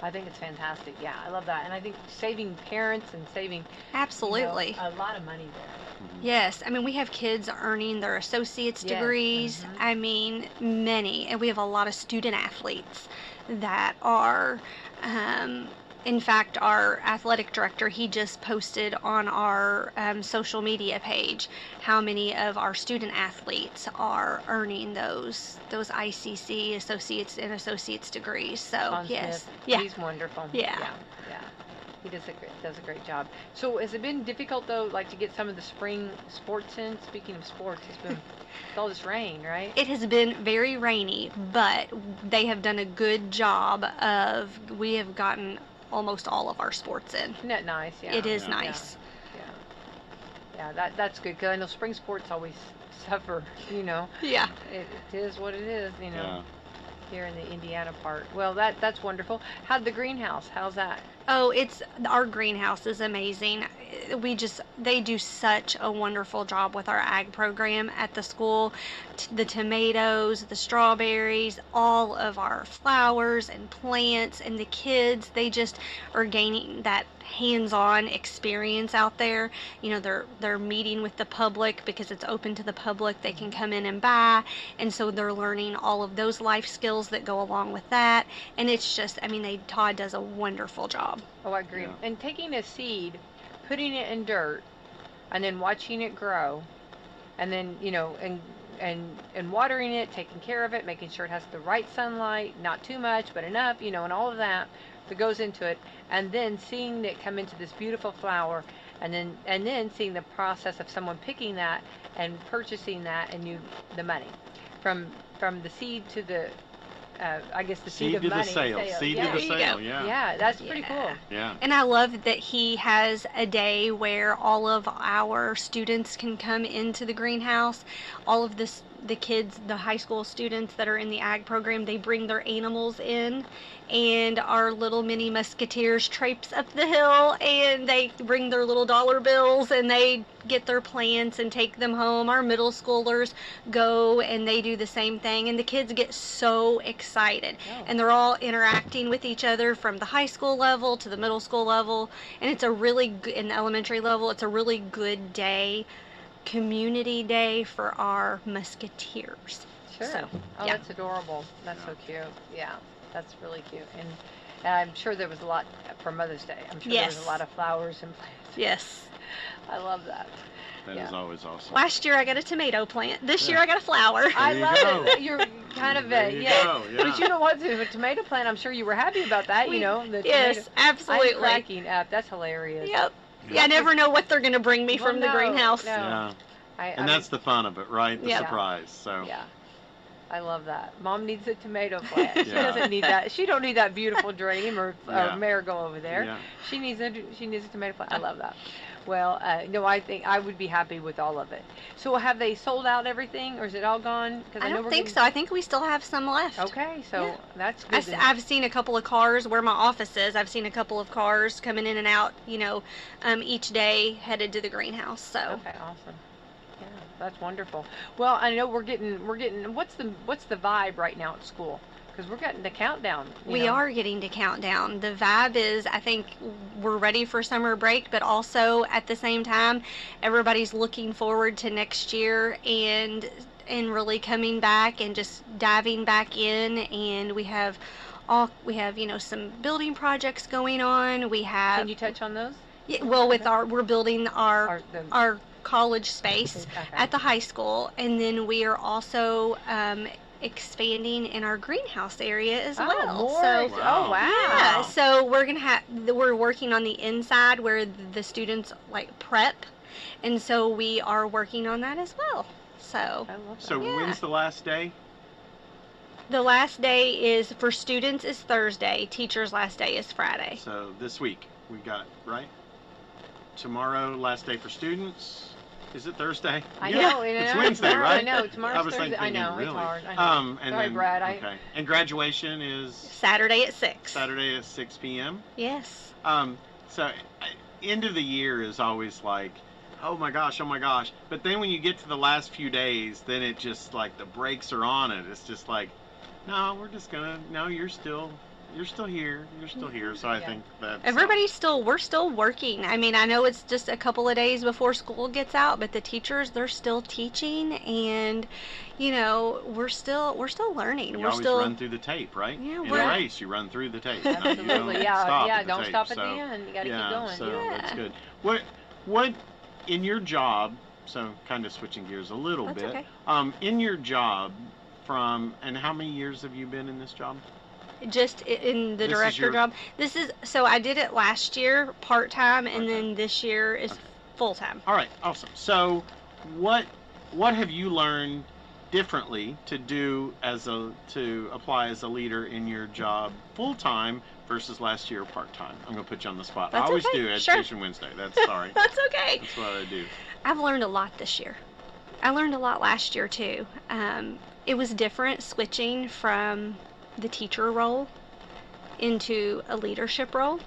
I think it's fantastic. Yeah, I love that. And I think saving parents and saving Absolutely. a lot of money there. Yes, I mean, we have kids earning their associate's Yes, degrees. I mean, many, and we have a lot of student athletes that are, in fact, our athletic director, he just posted on our social media page how many of our student athletes are earning those ICC associate's degrees. So Sean yes, Smith, yeah, he's wonderful. Yeah. Yeah. He does a great job. So has it been difficult though, like to get some of the spring sports in? Speaking of sports, it's all this rain, right? It has been very rainy, but they have done a good job we have gotten almost all of our sports in. Isn't that nice? Yeah. It is Yeah. nice. Yeah, that's good because I know spring sports always suffer. Yeah. It is what it is. Yeah. Here in the Indiana part. Well, that's wonderful. How's the greenhouse? How's that? Oh, our greenhouse is amazing. They do such a wonderful job with our ag program at the school. The tomatoes, the strawberries, all of our flowers and plants, and the kids, they just are gaining that hands-on experience out there. They're meeting with the public because it's open to the public. They can come in and buy, and so they're learning all of those life skills that go along with that. And it's just, Todd does a wonderful job. Oh, I agree. Yeah. And taking a seed, putting it in dirt, and then watching it grow, and then and watering it, taking care of it, making sure it has the right sunlight, not too much but enough, and all of that goes into it, and then seeing it come into this beautiful flower, and then seeing the process of someone picking that and purchasing that, and the money from the seed to the I guess the Seed seed of to the money. sale. Seed yeah. to the There you sale. go. Yeah. Yeah, that's pretty cool. Yeah. And I love that he has a day where all of our students can come into the greenhouse. All of the kids, the high school students that are in the ag program, they bring their animals in, and our little mini musketeers traipse up the hill, and they bring their little dollar bills, and they get their plants and take them home. Our middle schoolers go and they do the same thing, and the kids get so excited. Oh. And they're all interacting with each other from the high school level to the middle school level, and it's a really good, in the elementary level, it's a really good day, community day for our musketeers. Sure. So, Oh, yeah. that's adorable. That's so cute. Yeah, that's really cute. And I'm sure there was a lot for Mother's Day. I'm sure there was Yes. a lot of flowers and plants. Yes. I love that. That is always awesome. Last year I got a tomato plant. This year I got a flower. I There you love go. it. You're kind of There a you yeah. go, yeah. But you know what? The tomato plant. I'm sure you were happy about that. You know the Yes, tomato. absolutely. I'm cracking up. That's hilarious. Yep. Yeah, I never know what they're going to bring me Well, from the no, greenhouse. no. Yeah. And And that's the fun of it, right? The Yeah. surprise. So. Yeah. I love that. Mom needs a tomato plant. She Yeah. doesn't need that. She don't need that beautiful dream or Yeah. marigold over there. Yeah. She needs a tomato plant. I love that. Well, no, I think I would be happy with all of it. So have they sold out everything, or is it all gone? Because I don't think so. I think we still have some left. Okay, so Yeah. that's good. to- I've seen a couple of cars where my office is. I've seen a couple of cars coming in and out, each day headed to the greenhouse. So Okay, awesome. Yeah, that's wonderful. Well, I know we're getting. What's the vibe right now at school? Because we're getting the countdown. we are getting to countdown. The vibe is, I think we're ready for summer break, but also at the same time, everybody's looking forward to next year and really coming back and just diving back in. And we have some building projects going on. We have Can you touch on those? we're building our Our college space Okay. at the high school, and then we are also expanding in our greenhouse area as Oh, well. more. So Oh, wow. yeah, so we're working on the inside where the students like prep, and so we are working on that as well. So I love that. So Yeah. when's the last day? the last day is for students is Thursday. Teachers' last day is Friday. So this week we got, right? Tomorrow, last day for students. Is it Thursday? I Yeah, know. It's I know, Wednesday, tomorrow, right? I know. Tomorrow's I was Thursday. thinking, I know. really. It's hard. I know. And Sorry, then, Brad. Okay. And graduation is Saturday at 6. Saturday at 6 p.m. Yes. So end of the year is always like, oh my gosh. But then when you get to the last few days, then it just like the brakes are on it. It's just like, no, you're still here. So I Yeah. think that's We're still working. I mean, I know it's just a couple of days before school gets out, but the teachers, they're still teaching, and we're still learning. You we're always still run through the tape, right? Yeah, In we're- a race, you run through the tape. No, you Absolutely. don't Yeah. stop Yeah. at the Don't tape. stop at So, the end. You got to yeah, keep going. so Yeah. that's good. What in your job? So kind of switching gears a little That's bit. okay. In your job, and how many years have you been in this job? just in the This is director your- job. So I did it last year part-time, and Okay. then this year is Okay. full-time. All right, awesome. So what have you learned differently to do to apply as a leader in your job full time versus last year part time? I'm gonna put you on the spot. That's I always okay. do Sure. Education Wednesday. That's sorry. That's okay. That's what I do. I've learned a lot this year. I learned a lot last year too. It was different switching from the teacher role into a leadership role.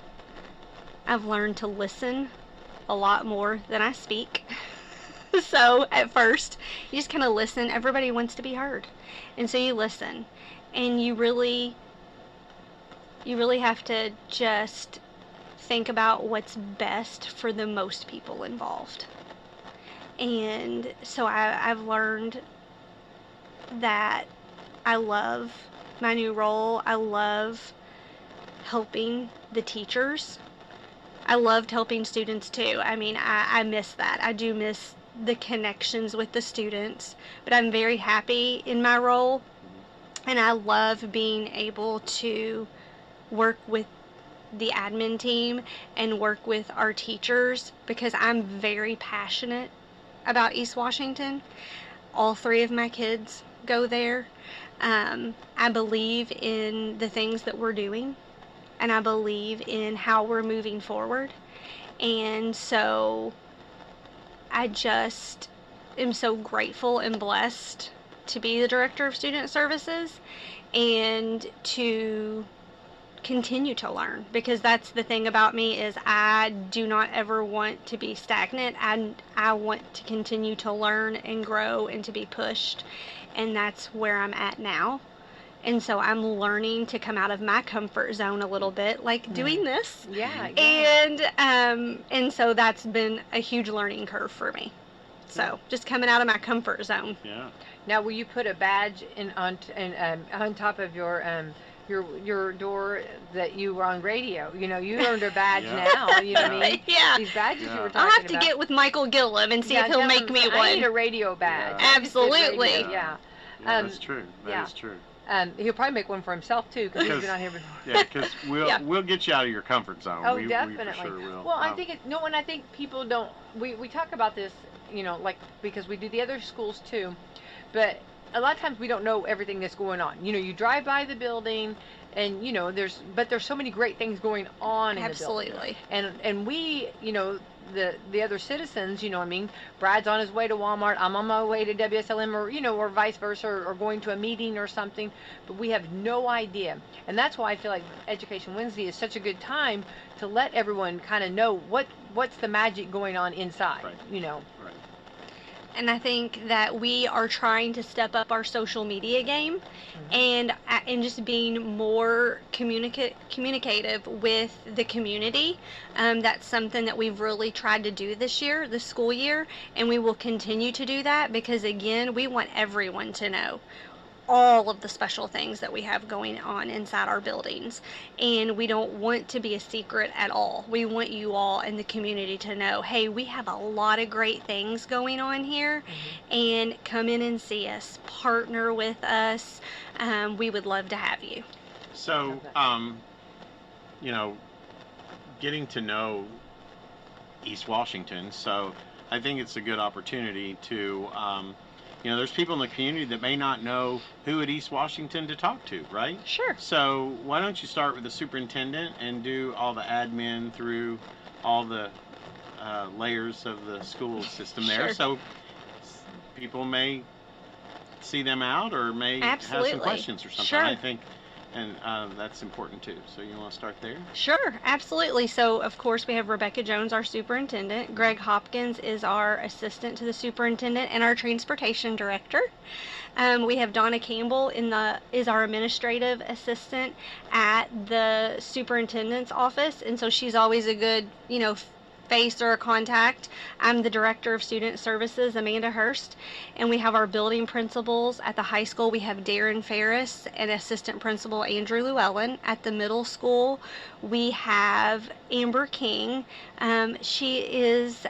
I've learned to listen a lot more than I speak. So at first, you just kind of listen. Everybody wants to be heard. And so you listen. And you really have to just think about what's best for the most people involved. And so I've learned that I love my new role. I love helping the teachers. I loved helping students too. I mean, I miss that. I do miss the connections with the students, but I'm very happy in my role, and I love being able to work with the admin team and work with our teachers because I'm very passionate about East Washington. all 3 of my kids go there. I believe in the things that we're doing, and I believe in how we're moving forward. And so I just am so grateful and blessed to be the Director of Student Services and to continue to learn, because that's the thing about me, is I do not ever want to be stagnant. I want to continue to learn and grow and to be pushed, and that's where I'm at now. And so I'm learning to come out of my comfort zone a little bit, like doing this. Yeah. And so that's been a huge learning curve for me. So just coming out of my comfort zone. Yeah. Now, will you put a badge on top of your door that you were on radio? You know, you earned a badge now. You know what I mean? Yeah. These badges you were talking I'll have to about. get with Michael Gillum and see if he'll make me one. I need a radio badge. Yeah. Absolutely. Radio, yeah. That's true. That is true. He'll probably make one for himself too, because he's been on here before. Yeah, because we'll get you out of your comfort zone. Oh, we definitely. for sure will. Well, I think and I think people don't. We talk about this, you know, like, because we do the other schools too, but a lot of times we don't know everything that's going on. You know, you drive by the building, and you know there's so many great things going on in the building. Absolutely. And we, you know, the other citizens, you know what I mean, Brad's on his way to Walmart, I'm on my way to WSLM, or you know, or vice versa, or going to a meeting or something, but we have no idea. And that's why I feel like Education Wednesday is such a good time to let everyone kind of know what's the magic going on inside. Right. You know. Right. And I think that we are trying to step up our social media game, and just being more communicative with the community. That's something that we've really tried to do this school year, and we will continue to do that, because again, we want everyone to know all of the special things that we have going on inside our buildings, and we don't want to be a secret at all. We want you all in the community to know, hey, we have a lot of great things going on here, and come in and see us, partner with us. We would love to have you. So, you know, getting to know East Washington, so I think it's a good opportunity to you know, there's people in the community that may not know who at East Washington to talk to, right? Sure. So why don't you start with the superintendent and do all the admin through all the layers of the school system there. Sure. So people may see them out, or may Absolutely. have some questions or something. Sure. I think, and that's important too. So you want to start there? Sure, absolutely. So, of course, we have Rebecca Jones, our superintendent. Greg Hopkins is our assistant to the superintendent and our transportation director. We have Donna Campbell is our administrative assistant at the superintendent's office, and so she's always a good, you know, face or a contact. I'm the director of student services, Amanda Hurst, and we have our building principals at the high school. We have Darren Ferris and assistant principal Andrew Llewellyn. At the middle school, we have Amber King. She is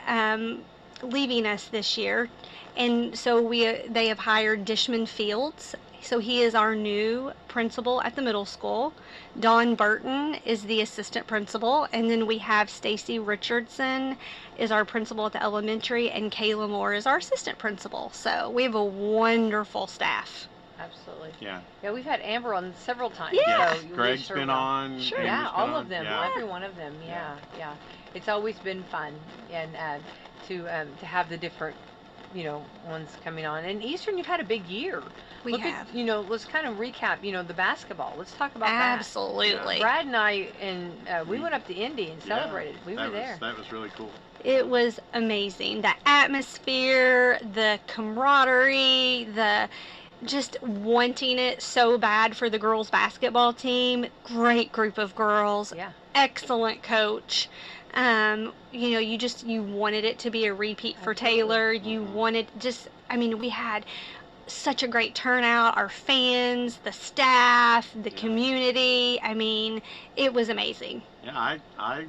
leaving us this year, and so they have hired Dishman Fields. So he is our new principal at the middle school. Dawn Burton is the assistant principal, and then we have Stacy Richardson is our principal at the elementary, and Kayla Moore is our assistant principal. So we have a wonderful staff. Absolutely. Yeah. Yeah, we've had Amber on several times. Yeah. So you Greg's wish her been well. on. Sure. Amber's Yeah, been all on. of them, Yeah. every one of them. Yeah. It's always been fun, and to have the different, you know, ones coming on. And Eastern, you've had a big year. We have. You know, let's kind of recap, you know, the basketball. Let's talk about that. Absolutely. Brad and I, we went up to Indy and celebrated. We were there. That was really cool. It was amazing. The atmosphere, the camaraderie, the just wanting it so bad for the girls basketball team. Great group of girls. Yeah. Excellent coach. You know, you wanted it to be a repeat for Taylor. You wanted we had such a great turnout. Our fans, the staff, the community. I mean, it was amazing. Yeah, I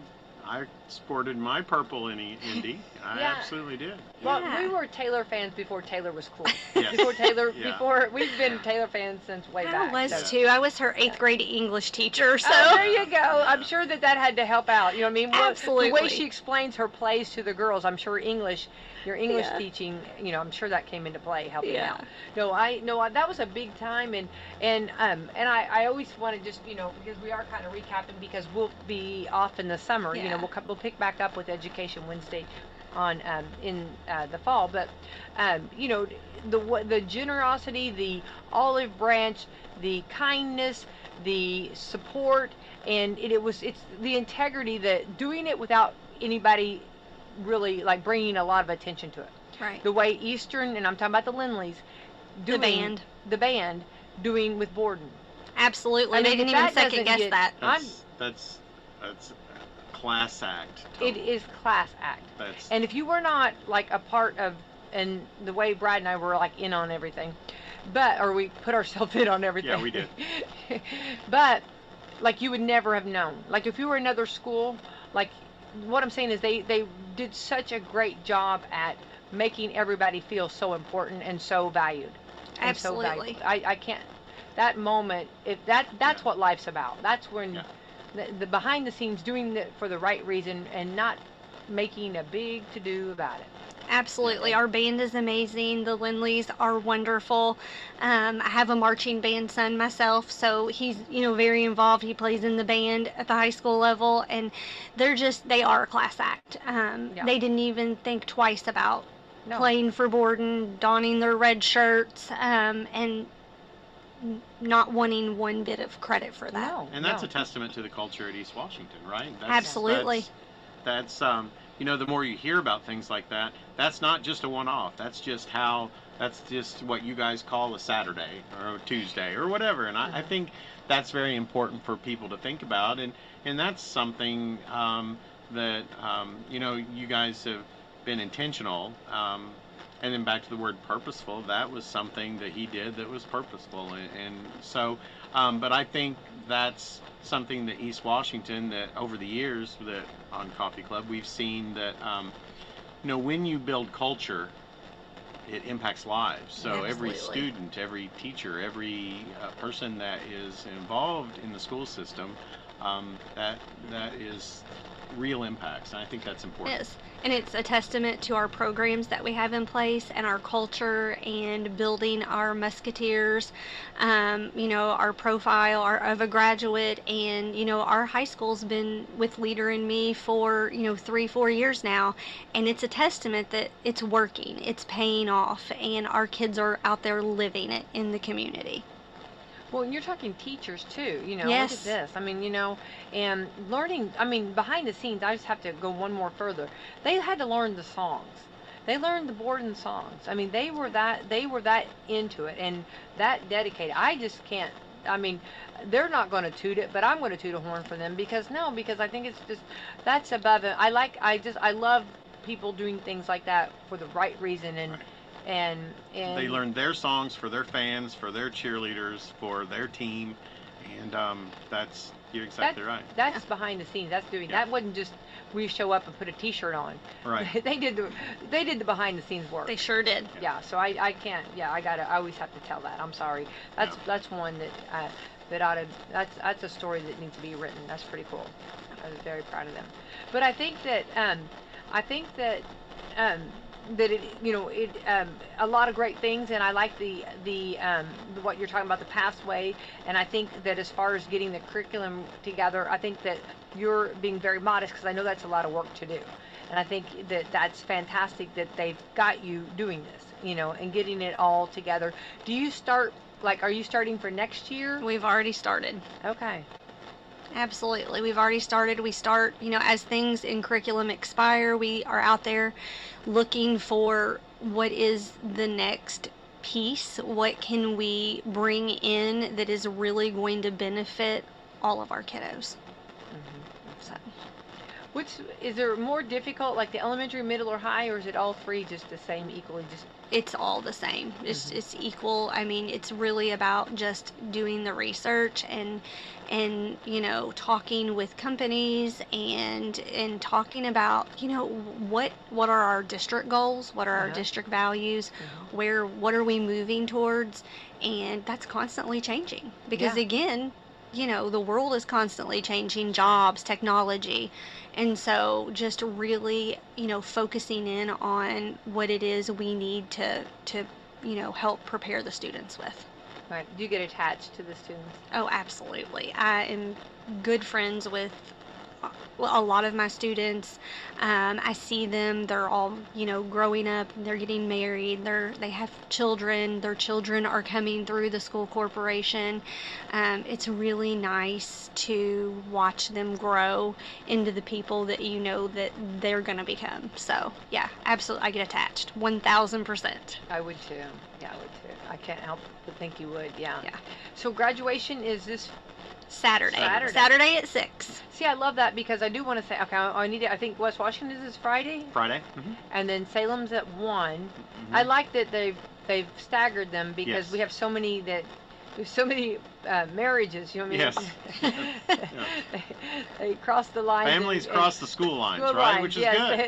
sported my purple Indy. I Yeah. absolutely did. Well, Yeah. we were Taylor fans before Taylor was cool. Yes. Yeah. Before we've been Taylor fans since way back. I was so. too. I was her 8th grade English teacher, so. Oh, there you go. I'm sure that had to help out. You know what I mean? Well, Absolutely. The way she explains her plays to the girls, I'm sure your English Yeah. teaching, I'm sure that came into play, helping Yeah. out. No, that was a big time, and I always want to just, because we are kind of recapping because we'll be off in the summer. Yeah. We'll pick back up with Education Wednesday on in the fall, but the generosity, the olive branch, the kindness, the support, and it's the integrity, that doing it without anybody really like bringing a lot of attention to it. Right. The way Eastern, and I'm talking about the Lindleys, The band. doing with Borden. Absolutely. I mean, They if didn't even that second doesn't guess get- that. That's a class act. It total. is class act. That's And if you were not like a part of, and the way Brad and I were like in on everything, or we put ourselves in on everything. Yeah, we did. But like you would never have known. Like if you were another school, like what I'm saying is they did such a great job at making everybody feel so important and so valued. And so Absolutely. valued. I can't. That moment, that's Yeah. what life's about. That's when Yeah. the behind the scenes, doing it for the right reason and not making a big to do about it. Absolutely. Our band is amazing. The Lindleys are wonderful. I have a marching band son myself, so he's, very involved. He plays in the band at the high school level, and they are a class act. Yeah. They didn't even think twice about No. playing for Borden, donning their red shirts, and not wanting one bit of credit for that. No. And that's no. a testament to the culture at East Washington, right? Absolutely. That's the more you hear about things like that, that's not just a one-off. That's just what you guys call a Saturday or a Tuesday or whatever. And I think that's very important for people to think about. And that's something that, you guys have been intentional. And then back to the word purposeful, that was something that he did that was purposeful. And so, but I think that's something that East Washington, that over the years that on Coffee Club, we've seen that, when you build culture, it impacts lives. So every Absolutely. student, every teacher, every person that is involved in the school system, that is real impacts. And I think that's important. Yes, and it's a testament to our programs that we have in place and our culture and building our musketeers, our profile of a graduate, and our high school's been with Leader and Me for 3-4 years now, and it's a testament that it's working, it's paying off, and our kids are out there living it in the community. Well, and you're talking teachers too, Yes. look at this. I mean, and learning, behind the scenes, I just have to go one more further. They had to learn the songs. They learned the Borden songs. I mean, they were that into it and that dedicated. I just can't, they're not going to toot it, but I'm going to toot a horn for them because I think it's just, that's above it. I love people doing things like that for the right reason and, Right. And They learned their songs for their fans, for their cheerleaders, for their team, and you're exactly right. That's behind the scenes. That's doing. Yeah. That wasn't just we show up and put a T-shirt on. Right. They did the behind the scenes work. They sure did. Yeah. So I can't. Yeah. I always have to tell that. I'm sorry. That's one that that's a story that needs to be written. That's pretty cool. I was very proud of them. But I think that that it a lot of great things, and I like the what you're talking about, the pathway, and I think that as far as getting the curriculum together, I think that you're being very modest because I know that's a lot of work to do, and I think that that's fantastic that they've got you doing this, and getting it all together. Do you start, are you starting for next year? We've already started. Okay. Absolutely. We've already started. We start, as things in curriculum expire, we are out there looking for what is the next piece. What can we bring in that is really going to benefit all of our kiddos? Mm-hmm. So, Is there more difficult, like the elementary, middle, or high, or is it all three just the same equally? Just It's all the same. It's equal. I mean, it's really about just doing the research and talking with companies and talking about what are our district goals, what are our district values, what are we moving towards, and that's constantly changing because again, the world is constantly changing, jobs, technology. And so just really, focusing in on what it is we need to help prepare the students with. Right. Do you get attached to the students? Oh, absolutely. I am good friends with a lot of my students. I see them, they're all, growing up, they're getting married, they have children, their children are coming through the school corporation. It's really nice to watch them grow into the people that that they're going to become. So, yeah, absolutely, I get attached, 1,000%. I would too. Yeah, I would too. I can't help but think you would, yeah. Yeah. So graduation is this Saturday at 6. See, I love that because I do want to say, okay, I think West Washington is Friday. Friday. And then Salem's at 1. I like that they've staggered them because we have so many marriages, you know what I mean? Yes. They cross the lines. Families cross the school lines, right? Which is good.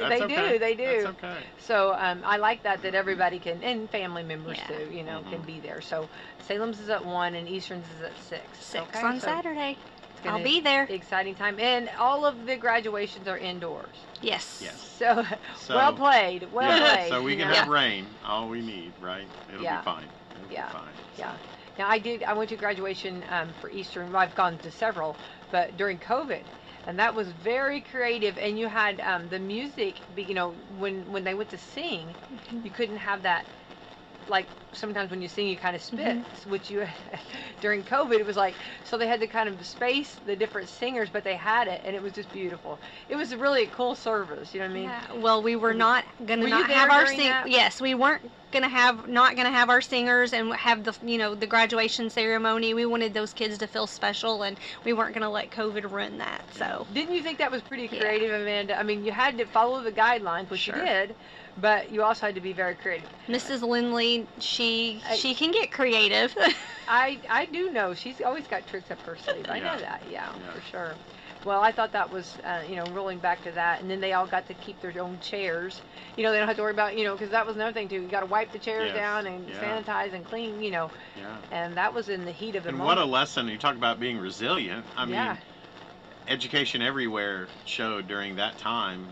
They do. That's okay. So I like that everybody can, and family members too, can be there. So Salem's is at 1 and Eastern's is at 6. 6 on Saturday. I'll be there. Exciting time. And all of the graduations are indoors. Yes. So well played. Played. So we can have rain. All we need, right? It'll be fine. It'll be fine. Yeah. Now I went to graduation for Eastern. Well, I've gone to several, but during COVID, and that was very creative. And you had the music. When they went to sing, you couldn't have that. Like sometimes when you sing, you kind of spit, which you during COVID it was like, so they had to kind of space the different singers, but they had it, and it was just beautiful. It was really a cool service, you know what I mean? Yeah. Well, we were not gonna have our Yes, we weren't gonna have our singers and have the graduation ceremony. We wanted those kids to feel special, and we weren't gonna let COVID ruin that. So didn't you think that was pretty creative, Amanda? I mean, you had to follow the guidelines, which you did. But you also had to be very creative. Mrs. Lindley, she can get creative. I do know. She's always got tricks up her sleeve. I know that. Yeah, for sure. Well, I thought that was, rolling back to that. And then they all got to keep their own chairs. They don't have to worry about, because that was another thing, too. You got to wipe the chairs down and sanitize and clean, Yeah. And that was in the heat of the moment. And what a lesson. You talk about being resilient. I mean, education everywhere showed during that time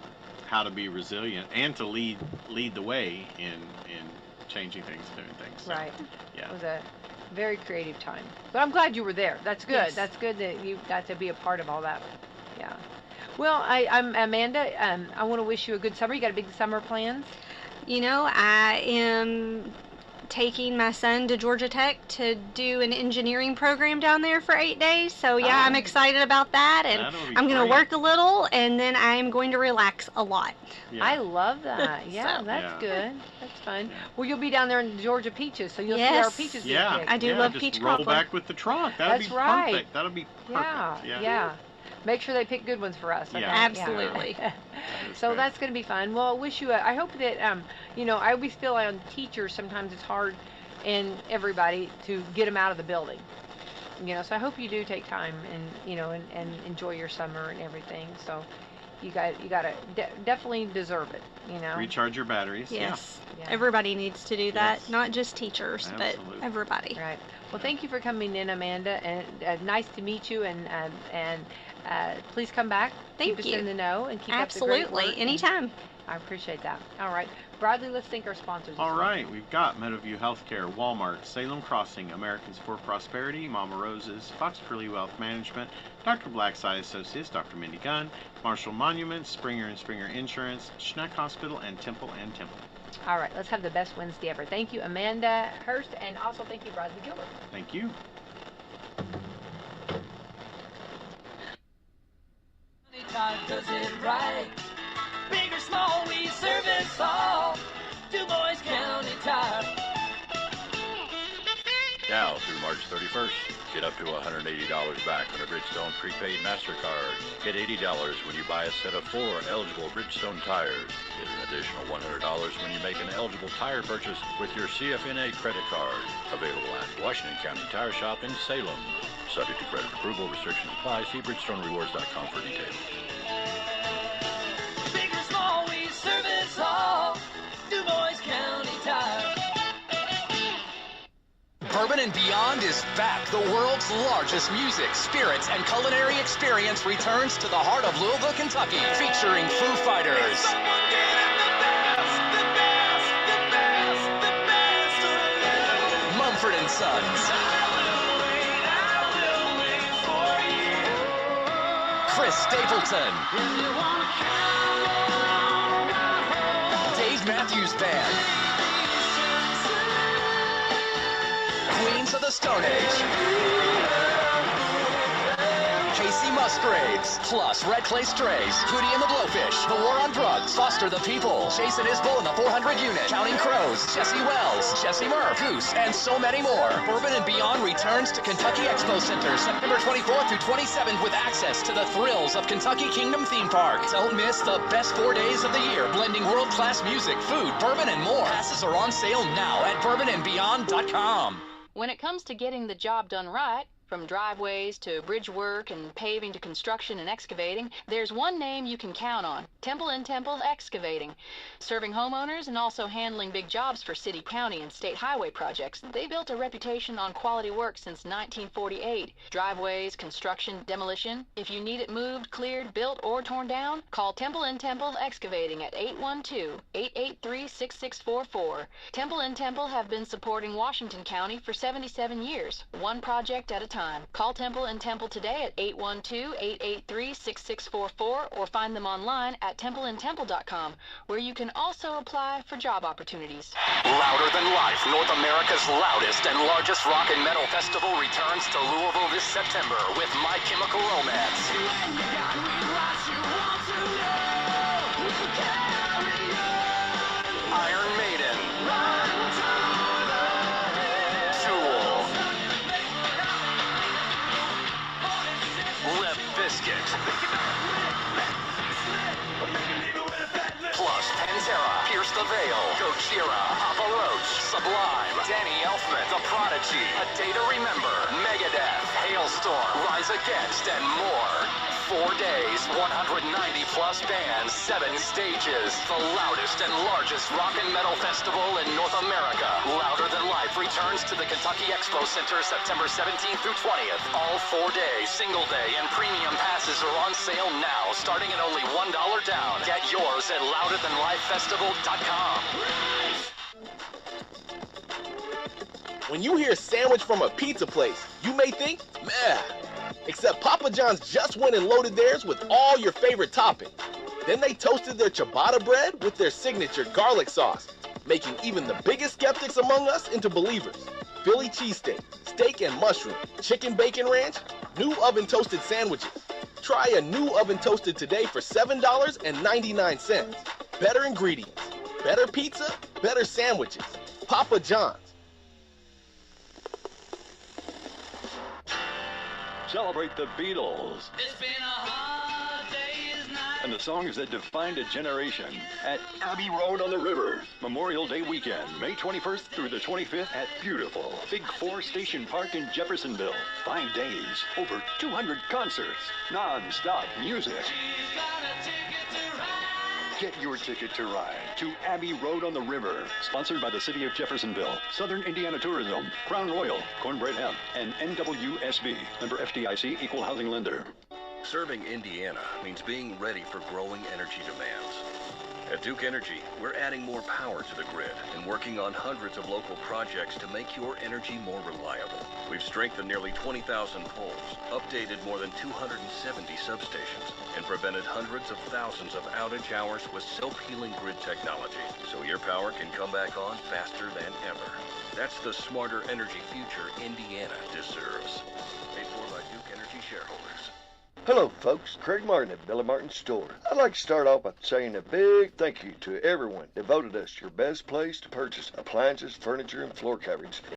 how to be resilient and to lead the way in changing things, doing things. So, right. Yeah. It was a very creative time. But I'm glad you were there. That's good. Yes. That's good that you got to be a part of all that. Yeah. Well, I'm Amanda. I want to wish you a good summer. You got big summer plans? I am taking my son to Georgia Tech to do an engineering program down there for 8 days. So I'm excited about that, and I'm going to work a little, and then I'm going to relax a lot. Yeah. I love that. Yeah, that's good. That's fun. Well, you'll be down there in the Georgia peaches, so you'll see our peaches. Yeah, I do love peach cobbler. Roll back with the truck. That'll be perfect. That'll be perfect. Yeah. Make sure they pick good ones for us. Okay? Yeah. Absolutely. Yeah. So that's going to be fun. Well, I wish you. I hope that I always feel like on teachers sometimes it's hard, and everybody to get them out of the building. So I hope you do take time and enjoy your summer and everything. So you gotta definitely deserve it. Recharge your batteries. Yes. Yeah. Everybody needs to do that. Yes. Not just teachers, but everybody. Right. Well, thank you for coming in, Amanda, and nice to meet you. And please come back. Keep us in the know and keep up the great work. Absolutely. Anytime. I appreciate that. All right. Bradley, let's thank our sponsors. All right. We've got Meadowview Healthcare, Walmart, Salem Crossing, Americans for Prosperity, Mama Rose's, Fox Curly Wealth Management, Dr. Blackside Associates, Dr. Mindy Gunn, Marshall Monuments, Springer & Springer Insurance, Schneck Hospital, and Temple & Temple. All right. Let's have the best Wednesday ever. Thank you, Amanda Hurst, and also thank you, Bradley Gilbert. Thank you. God does it right. Big or small, we service all. Du Bois County Tire. Now through March 31st, get up to $180 back on a Bridgestone prepaid MasterCard. Get $80 when you buy a set of 4 eligible Bridgestone tires. Get an additional $100 when you make an eligible tire purchase with your CFNA credit card. Available at Washington County Tire Shop in Salem. Subject to credit approval, restrictions apply. See BridgestoneRewards.com for details. Big or small, we service all. Du Bois County Tire. Bourbon and Beyond is back. The world's largest music, spirits, and culinary experience returns to the heart of Louisville, Kentucky, featuring Foo Fighters, Mumford & Sons, Chris Stapleton, Dave Matthews Band, Queens of the Stone Age, Casey Musgraves, plus Red Clay Strays, Hootie and the Blowfish, The War on Drugs, Foster the People, Jason Isbell and the 400 Unit, Counting Crows, Jesse Wells, Jesse Murph, Goose, and so many more. Bourbon and Beyond returns to Kentucky Expo Center September 24th through 27th with access to the thrills of Kentucky Kingdom Theme Park. Don't miss the best 4 days of the year, blending world-class music, food, bourbon, and more. Passes are on sale now at bourbonandbeyond.com. When it comes to getting the job done right, from driveways to bridge work and paving to construction and excavating, there's one name you can count on: Temple & Temple Excavating. Serving homeowners and also handling big jobs for city, county, and state highway projects, they built a reputation on quality work since 1948. Driveways, construction, demolition. If you need it moved, cleared, built, or torn down, call Temple & Temple Excavating at 812-883-6644. Temple & Temple have been supporting Washington County for 77 years, one project at a time. Call Temple & Temple today at 812-883-6644 or find them online at templeandtemple.com, where you can also apply for job opportunities. Louder Than Life, North America's loudest and largest rock and metal festival, returns to Louisville this September with My Chemical Romance, Iron Maiden, Tool, Limp Bizkit, plus Pantera, Pierce the Veil, Gojira, Papa Roach, Sublime, Danny Elfman, The Prodigy, A Day to Remember, Megadeth, Hailstorm, Rise Against, and more. 4 days, 190 plus bands, 7 stages. The loudest and largest rock and metal festival in North America. Louder Than Life returns to the Kentucky Expo Center September 17th through 20th. All 4 days, single day, and premium passes are on sale now, starting at only $1 down. Get yours at louderthanlifefestival.com. When you hear sandwich from a pizza place, you may think, meh. Except Papa John's just went and loaded theirs with all your favorite toppings. Then they toasted their ciabatta bread with their signature garlic sauce, making even the biggest skeptics among us into believers. Philly cheesesteak, steak and mushroom, chicken bacon ranch, new oven toasted sandwiches. Try a new oven toasted today for $7.99. Better ingredients, better pizza, better sandwiches. Papa John's. Celebrate the Beatles It's been a hard day's night. and the songs that defined a generation at Abbey Road on the River. Memorial Day weekend, May 21st through the 25th at beautiful Big 4 Station Park in Jeffersonville. 5 days, over 200 concerts, non-stop music. She's got a ticket to ride. Get your ticket to ride to Abbey Road on the River. Sponsored by the City of Jeffersonville, Southern Indiana Tourism, Crown Royal, Cornbread Hemp, and NWSB. Member FDIC, Equal Housing Lender. Serving Indiana means being ready for growing energy demands. At Duke Energy, we're adding more power to the grid and working on hundreds of local projects to make your energy more reliable. We've strengthened nearly 20,000 poles, updated more than 270 substations, and prevented hundreds of thousands of outage hours with self-healing grid technology, so your power can come back on faster than ever. That's the smarter energy future Indiana deserves. Paid for by Duke Energy shareholders. Hello folks, Craig Martin at Billy Martin Store. I'd like to start off by saying a big thank you to everyone that voted us your best place to purchase appliances, furniture, and floor coverings